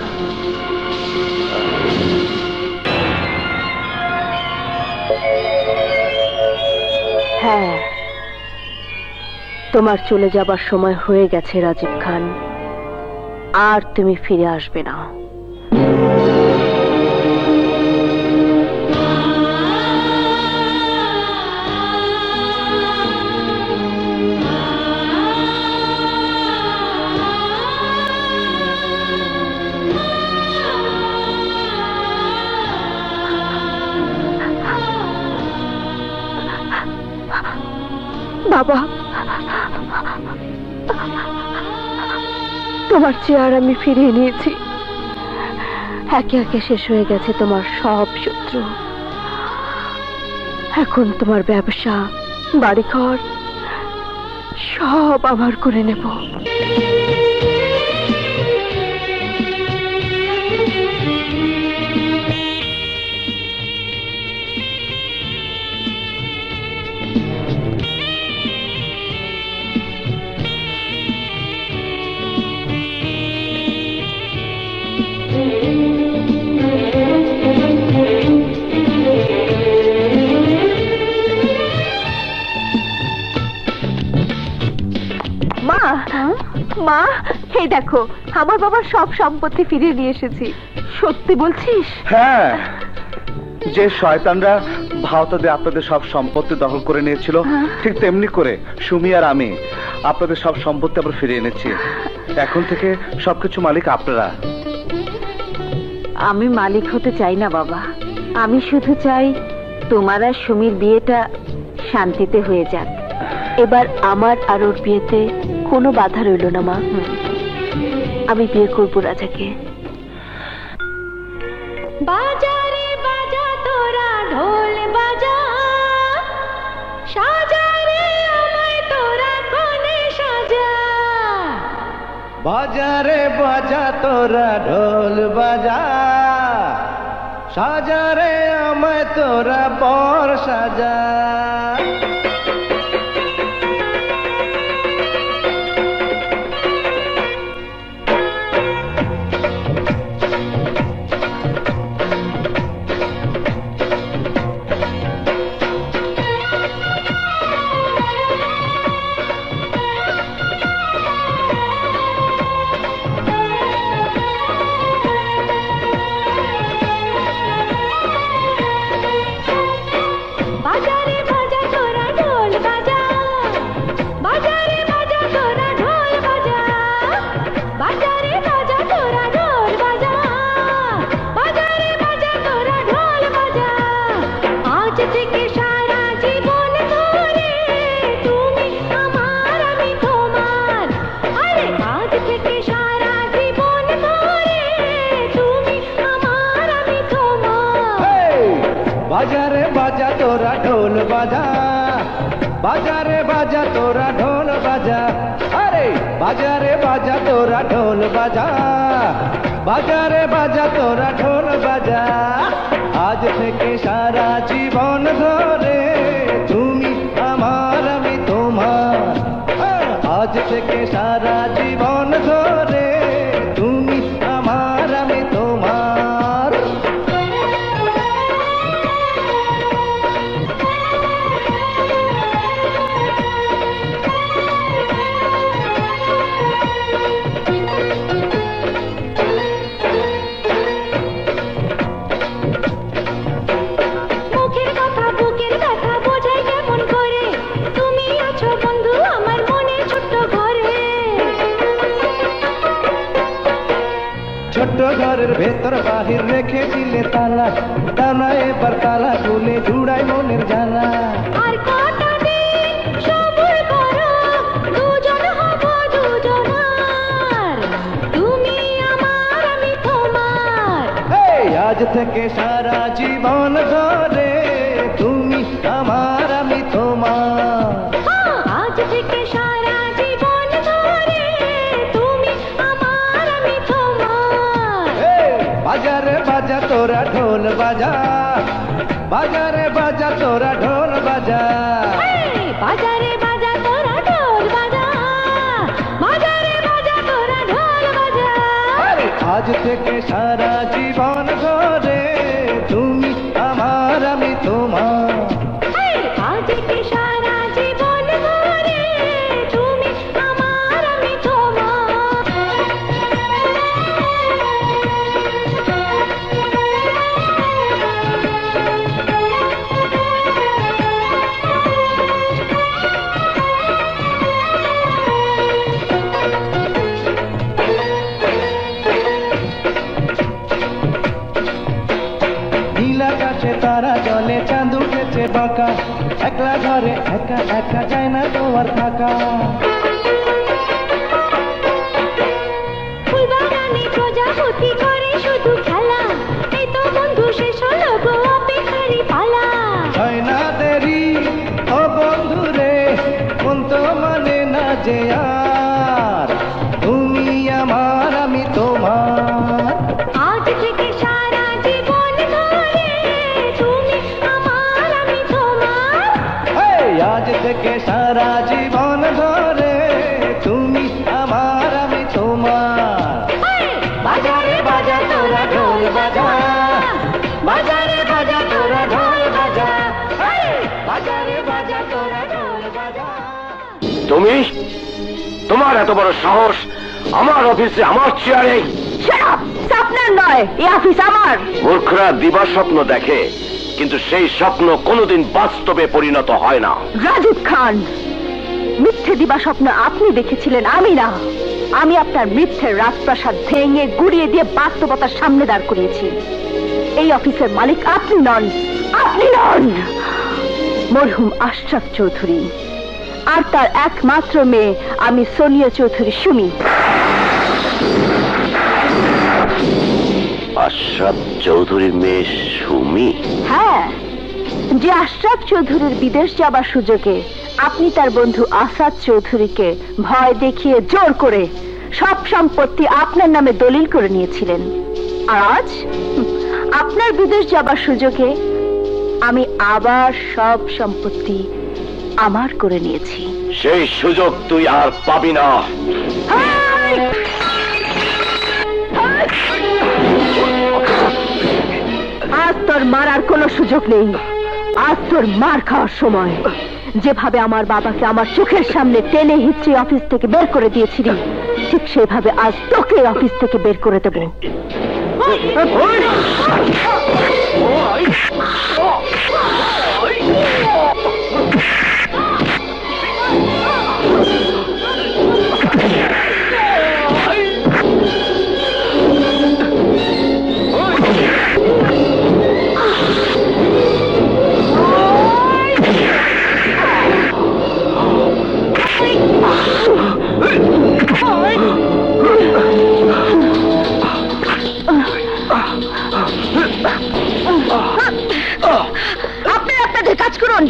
হ্যাঁ, তোমার চলে যাবার সময় হয়ে গেছে রাজীব খান, আর তুমি ফিরে আসবে না। বাবা, তোমার চেয়ার আমি ফিরিয়ে নিয়েছি। একে একে শেষ হয়ে গেছে তোমার সব শত্রু। এখন তোমার ব্যবসা, বাড়িঘর সব আমার করে নেব। মা, এই দেখো আমার বাবার সব সম্পত্তি ফিরিয়ে নিয়ে এসেছি। সত্যি বলছিস? হ্যাঁ, যে শয়তানরা ভারতে আপনাদের সব সম্পত্তি দখল করে নিয়েছিল, ঠিক তেমনি করে সুমি আর আমি আপনাদের সব সম্পত্তি আবার ফিরিয়ে এনেছি। এখন থেকে সবকিছু মালিক আপনারা। আমি মালিক হতে চাই না বাবা, আমি শুধু চাই তোমার আর সুমির বিয়েটা শান্তিতে হয়ে যাক। এবার আমার আর ওর বিয়েতে কোনো বাধা রইল না মা। আমি বিয়ে করব রাজাকে। বাজারে বাজা তোরা ঢোল বাজা, সাজারে আমায় তোরা কোণে সাজা। বাজারে বাজা তোরা ঢোল বাজা, সাজারে আমায় তোরা বর সাজা। বাজারে বাজা তোরা ঢোল বাজা, বাজারে বাজা তোরা ঢোল বাজা। আরে বাজারে বাজা তোরা ঢোল বাজা, বাজারে বাজা তোরা ঢোল বাজা। আজ থেকে সারা জীবন ধরে তুমি আমার আমি তোমার। আজ থেকে সারা জীবন ধরে তুমি আমার আমি তোমার। ছোট্ট ঘরের ভেতর বাহির রেখে দিলে তালা, টানা এবার তালা খুলে জুড়াই মনের জ্বালা। আর কটা দিন সবুর করো, দুজন হব দুজনার, তুমি আমার আমি তোমার। এই আজ থেকে সারা জীবন ধরে তুমি আমার আমি তোমার। আজ থেকে সারা জীবন ধরে তুমি আমার আমি তোমার। বাজারে বাজা তোরা ঢোল বাজা, বাজারে বাজা তোরা ঢোল বাজা। বাজারে বাজা তোরা ঢোল বাজা, বাজারে বাজা তোরা ঢোল বাজা। আজ থেকে সারা জীবন ধরে তুমি আমার আমি তোমার। আজ থেকে সারা জীবন ধরে তুমি আমার আমি তোমার। নীলাকাশে তারা জলে চাঁদ উঠেছে বাঁকা, একলা ঘরে একা একা যায় না তোমার থাকা। ফুলবাগানে প্রজাপতি করে শুধু খেলা, এই তো বন্ধু শেষ হলো গো অপেক্ষারই পালা। হয় না দেরি ও বন্ধু রে, মন তো মানে না যে আর, তুমি আমার আমি তোমার। আজ থেকে সারা জীবন ধরে তুমি আমার আমি তোমার। আজ থেকে সারা জীবন ধরে তুমি আমার আমি তোমার। বাজারে বাজা তোরা ঢোল বাজা, বাজারে বাজা তোরা ঢোল বাজা, বাজারে বাজা তোরা ঢোল বাজা। তুমি, তোমার এত বড় সাহস আমার অফিসে আমার চেয়ারে? আপনার নয়, এই অফিস আমার। মূর্খরা দিবা স্বপ্ন দেখে, কিন্তু সেই স্বপ্ন কোনোদিন বাস্তবে পরিণত হয় না। রাজীব খান, মিথ্যে দিবা স্বপ্ন আপনি দেখেছিলেন, আমি না। আমি আপনার মিথ্যের রাজপ্রাসাদ ভেঙে গুড়িয়ে দিয়ে বাস্তবতার সামনে দাঁড় করিয়েছি। এই অফিসের মালিক আপনি নন, আপনি নন, মরহুম আশরাফ চৌধুরী। আর তার একমাত্র মেয়ে আমি সোনিয়া চৌধুরী সুমি। আশরাফ চৌধুরীর মেয়ে সুমি? হ্যাঁ, যে আশরাফ চৌধুরীর বিদেশ যাবার সুযোগে আপনি তার বন্ধু আসাদ চৌধুরীকে ভয় দেখিয়ে জোর করে সব সম্পত্তি আপনার নামে দলিল করে নিয়েছিলেন। আর আজ আপনার বিদেশ যাবার সুযোগে আমি আবার সব সম্পত্তি আমার করে নিয়েছি। সেই সুযোগ তুই আর পাবি না। আজ তোর মারার কোনো সুযোগ নেই, আজ তোর মার খাওয়ার সময়। যেভাবে আমার বাবাকে আমার চোখের সামনে টেনে হিচড়ে অফিস থেকে বের করে দিয়েছিলি, ঠিক সেভাবে আজ তোকে অফিস থেকে বের করে দেব। আপনারা আপনাদের কাজ করুন।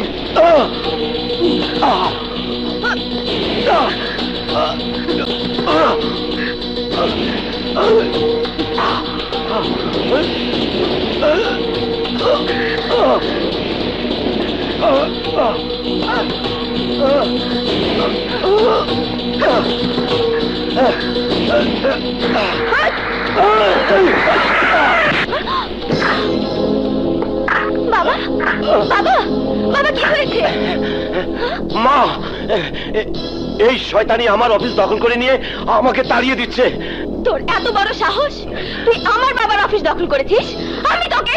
বাবা, বাবা, বাবা, কি হয়েছে? মা, এই শয়তানি আমার অফিস দখল করে নিয়ে আমাকে তাড়িয়ে দিচ্ছে। তোর এত বড় সাহস, তুই আমার বাবার অফিস দখল করেছিস? আমি তোকে...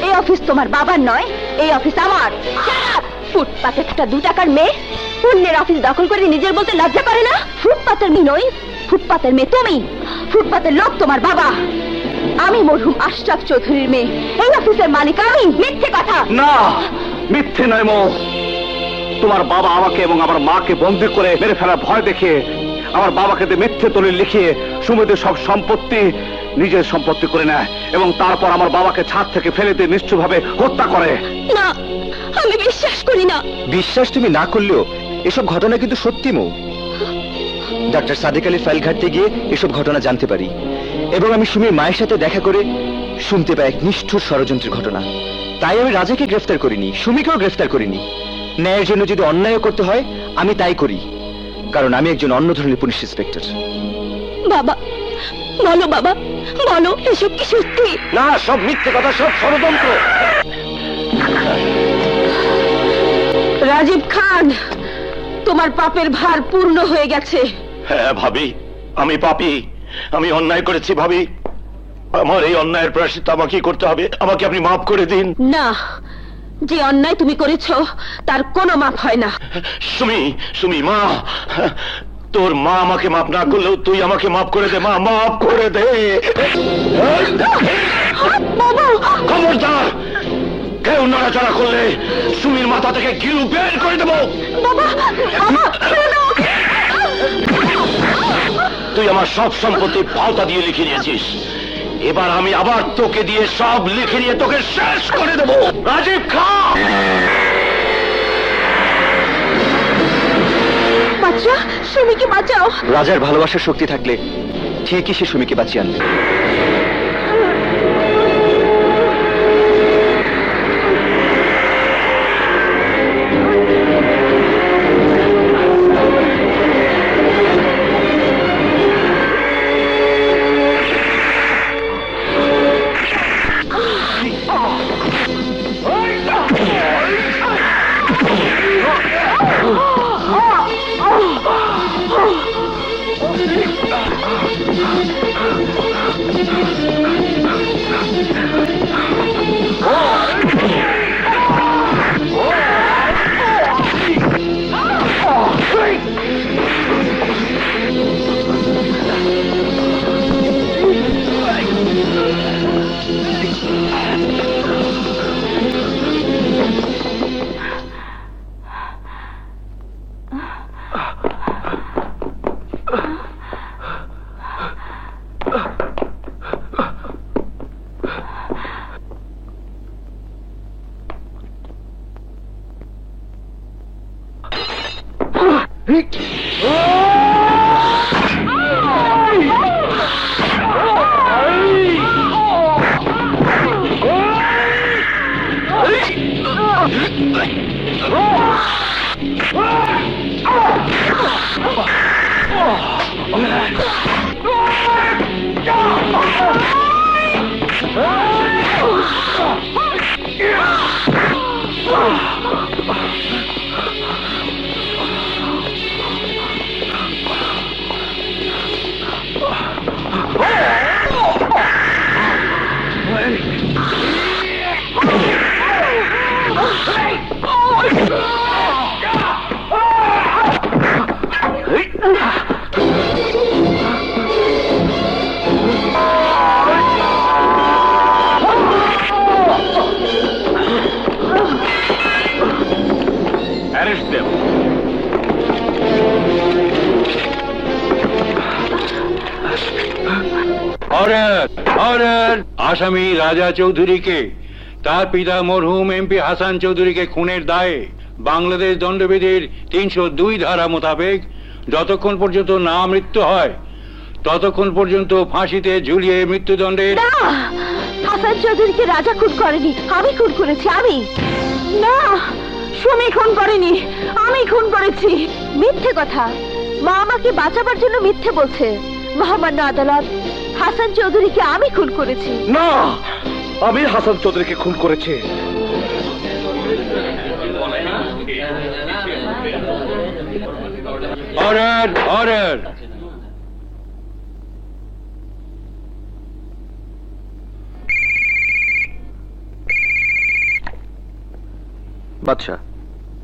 এই অফিস তোমার বাবার নয়, এই অফিস আমার। ফুটপাতে একটা 2 টাকার মেয়ে অন্যের অফিস দখল করে নিজের বলতে লজ্জা করে না? ফুটপাতের মেয়ে নই, ফুটপাতের মেয়ে তুমি। ফুটপাতের লোক তোমার বাবা। আমি মরহুম আশরাফ চৌধুরীর মেয়ে, এই অফিসের মালিক আমি। মিথ্যে কথা। না, মিথ্যে নয় মো। তোমার বাবা আমাকে এবং আমার মাকে বন্দী করে মেরে ফেলার ভয় দেখে আমার বাবাকে মিথ্যে দলিল লিখিয়ে সুমিদের সব সম্পত্তি নিজের সম্পত্তি করে নেয় এবং তারপর আমার বাবাকে ছাদ থেকে ফেলে দিয়ে নিষ্ঠুরভাবে হত্যা করে। না, আমি বিশ্বাস করি না। বিশ্বাস তুমি না করলেও এসব ঘটনা কিন্তু সত্যি মৌ। ডাক্তার সাদেক আলীর ফাইল ঘাটতে গিয়ে এসব ঘটনা জানতে পারি এবং আমি সুমির মায়ের সাথে দেখা করে শুনতে পাই এক নিষ্ঠুর ষড়যন্ত্রের ঘটনা। তাই আমি রাজাকে গ্রেফতার করিনি, সুমিকেও গ্রেফতার করিনি। ন্যায়ের জন্য যদি অন্যায় করতে হয় আমি তাই করি, কারণ আমি একজন অন্য ধরনের পুলিশ ইন্সপেক্টর। বাবা বলো, বাবা বলো, এসব কি সত্যি? না, সব মিথ্যে কথা, সব ষড়যন্ত্র। রাজীব খান, তোমার পাপের ভার পূর্ণ হয়ে গেছে। হ্যাঁ ভাবি, আমি পাপী, আমি অন্যায় করেছি ভাবি। আমার এই অন্যায়ের প্রায়শ্চিত্ত আমাকেই করতে হবে। আমাকে আপনি মাফ করে দিন। না, যে অন্যায় তুমি করেছো তার কোনো মাপ হয় না। সুমি, সুমি মা, তোর মা আমাকে মাফ না করলেও তুই আমাকে মাফ করে দে মা, মাফ করে দে। খবরদার, কেউ নড়াচড়া করলে সুমির মাথা থেকে গিলু বের করে দেবো। তুই আমার সব সম্পত্তি পাওতা দিয়ে লিখে নিয়েছিস, এবার আমি আবার তোকে দিয়ে সব লিখে নিয়ে তোকে শেষ করে দেবো। রাজীব খান, বাচ্চা, সুমিকে বাঁচাও। রাজার ভালোবাসার শক্তি থাকলে ঠিকই সে সুমিকে বাঁচিয়ে আনবে। Arrest them. অর্ডার অর্ডার আসামি রাজা চৌধুরীকে তার পিতা মরহুম এমপি হাসান চৌধুরীকে খুনের দায়ে বাংলাদেশ দণ্ডবিধির 302 ধারা মোতাবেক যতক্ষণ পর্যন্ত না মৃত্যু হয় ততক্ষণ পর্যন্ত ফাঁসিতে ঝুলিয়ে মৃত্যুদণ্ডের। হাসান চৌধুরীকে রাজা খুন করেনি, আমি খুন করেছি। আমি না, সুমি খুন করেনি, আমি খুন করেছি। মিথ্যে কথা, মা আমাকে বাঁচাবার জন্য মিথ্যে বলছে। মহামান্য আদালত, হাসান চৌধুরীকে আমি খুন করেছি। না, আমি হাসান চৌধুরীকে খুন করেছি। Order order. Badshah,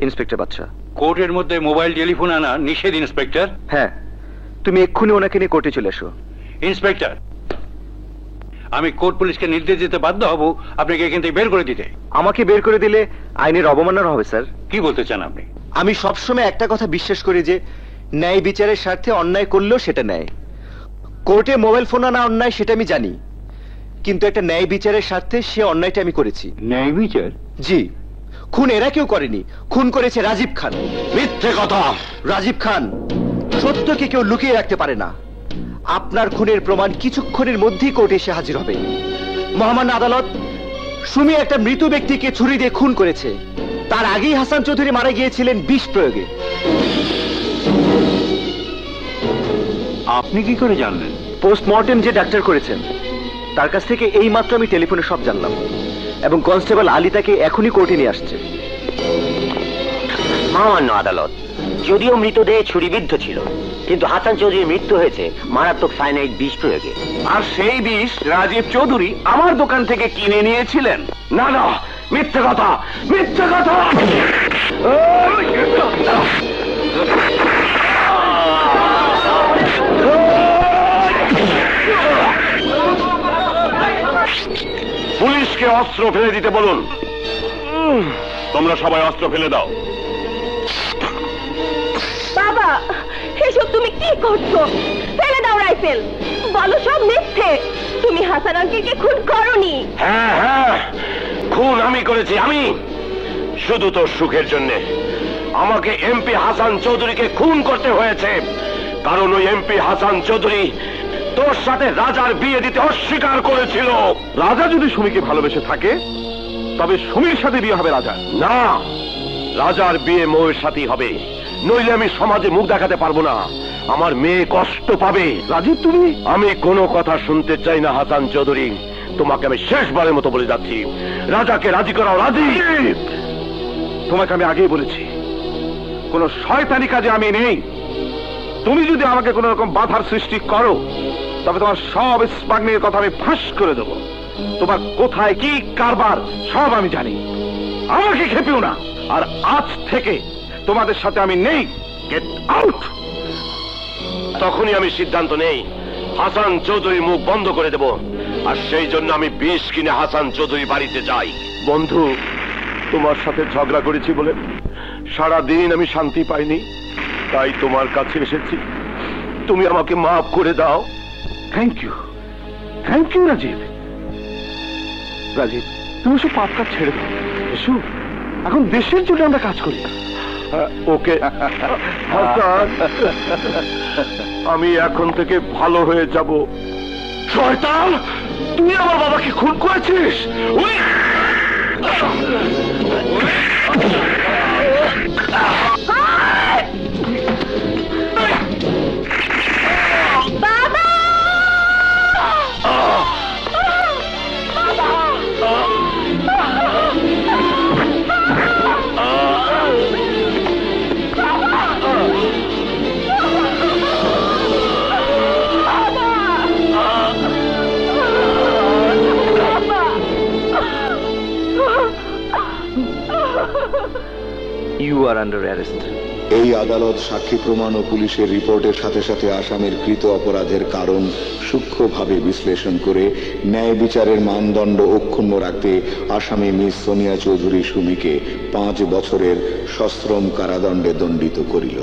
inspector Badshah. কোর্টের মধ্যে মোবাইল টেলিফোন আনা নিষেধ ইন্সপেক্টর। হ্যাঁ, তুমি এক্ষুনি ওনাকে নিয়ে কোর্টে চলে এসো। ইন্সপেক্টর, আমি কোর্ট পুলিশকে নির্দেশ দিতে বাধ্য হব আপনাকে এখান থেকে বের করে দিতে। আমাকে বের করে দিলে আইনের অবমাননা হবে স্যার। কি বলতে চান আপনি? আমি সবসময় একটা কথা বিশ্বাস করি যে ন্যায় বিচারের স্বার্থে অন্যায় করলেও সেটা ন্যায়। কোর্টে মোবাইল ফোন আনা অন্যায় সেটা আমি জানি, কিন্তু একটা ন্যায় বিচারের স্বার্থে সে অন্যায়টা আমি করেছি। ন্যায় বিচার? জি। খুন এরা কেউ করেনি, খুন করেছে রাজীব খান। মিথ্যে কথা। রাজীব খান, সত্যকে কেউ লুকিয়ে রাখতে পারে না। আপনার খুনের প্রমাণ কিছুক্ষণের মধ্যেই কোর্টে এসে হাজির হবে। মহামান্য আদালত, সুমি একটা মৃত ব্যক্তিকে ছুরি দিয়ে খুন করেছে। তার আগেই হাসান চৌধুরী মারা গিয়েছিলেন বিষ প্রয়োগে। আপনি কি করে জানলেন? পোস্টমর্টেম যে ডাক্তার করেছেন তার কাছ থেকে এই মাত্র আমি টেলিফোনে সব জানলাম, এবং কনস্টেবল আলী তাকে এখনই কোর্টে নিয়ে আসছে। মহামান্য আদালত, যদিও মৃতদেহে ছুরিবিদ্ধ ছিল, কিন্তু হাসান চৌধুরীর মৃত্যু হয়েছে মারাত্মক সাইনাইড বিষ প্রয়োগে। আর সেই বিষ রাজীব চৌধুরী আমার দোকান থেকে কিনে নিয়েছিলেন। না না, মিথ্যে কথা, মিথ্যে কথা। পুলিশকে অস্ত্র ফেলে দিতে বলুন। তোমরা সবাই অস্ত্র ফেলে দাও। বাবা, এসব তুমি কি করছো? ফেলে দাও রাইফেল। বলো সব মিথ্যে, তুমি হাসান আঙ্কেলকে খুন করোনি। হ্যাঁ হ্যাঁ, খুন আমি করেছি। আমি শুধু তোর সুখের জন্যে আমাকে এমপি হাসান চৌধুরীকে খুন করতে হয়েছে, কারণ ওই এমপি হাসান চৌধুরী তোর সাথে রাজার বিয়ে দিতে অস্বীকার করেছিল। রাজা যদি সুমিকে ভালোবেসে থাকে তবে সুমির সাথে বিয়ে হবে রাজা? না, রাজার বিয়ে মৌয়ের সাথেই হবে, নইলে আমি সমাজে মুখ দেখাতে পারবো না। আমার মেয়ে কষ্ট পাবে। রাজীব, তুমি? আমি কোনো কথা শুনতে চাই না হাসান চৌধুরী, তোমাকে আমি শেষবারের মতো বলে যাচ্ছি, রাজাকে রাজি করাও। রাজি? তোমাকে আমি আগেই বলেছি কোন শয়তানি কাজে আমি নেই। তুমি যদি আমাকে কোন রকম বাধার সৃষ্টি করো তবে তোমার সব স্মাগলিংয়ের কথা আমি ফাঁস করে দেবো। তোমার কোথায় কি কারবার সব আমি জানি। আমাকে খেপিও না। আর আজ থেকে তোমাদের সাথে আমি নেই। Get out. তখনই আমি সিদ্ধান্ত নেই হাসান চৌধুরীর মুখ বন্ধ করে দেব, আর সেই জন্য আমি বিষ কিনে হাসান চৌধুরী বাড়িতে যাই। বন্ধু, তোমার সাথে ঝগড়া করেছি বলে সারা দিন আমি শান্তি পাইনি, তাই তোমার কাছে এসেছি। তুমি আমাকে মাফ করে দাও। Thank you Rajib. রাজীব, তুমি সব পাপ কাজ ছেড়ে দাও, এসো এখন দেশের জন্য আমরা কাজ করি। ওকে হাসান, আমি এখন থেকে ভালো হয়ে যাব। শয়তান, তুই আমার বাবাকে খুন করেছিস। You are under arrest. এই আদালত সাক্ষী প্রমাণ ও পুলিশের রিপোর্টের সাথে সাথে আসামির কৃত অপরাধের কারণ সূক্ষ্মভাবে বিশ্লেষণ করে ন্যায় বিচারের মানদণ্ড অক্ষুণ্ণ রাখতে আসামি মিস সোনিয়া চৌধুরী সুমিকে 5 বছরের সশ্রম কারাদণ্ডে দণ্ডিত করিল।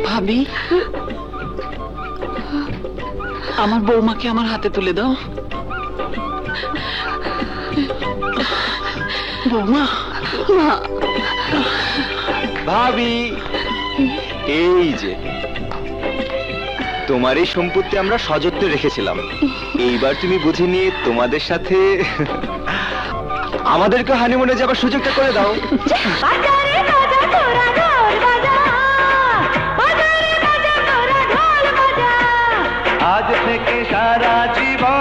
ভাবি, আমার বৌমাকে আমার হাতে তুলে দাও। বৌমা, ভাবি, এই যে তোমার এই সম্পত্তি আমরা সযত্নে রেখেছিলাম, এইবার তুমি বুঝে নিয়ে তোমাদের সাথে আমাদেরকে হানিমুনে যাবার সুযোগটা করে দাও। আজ থেকে সারা জীবন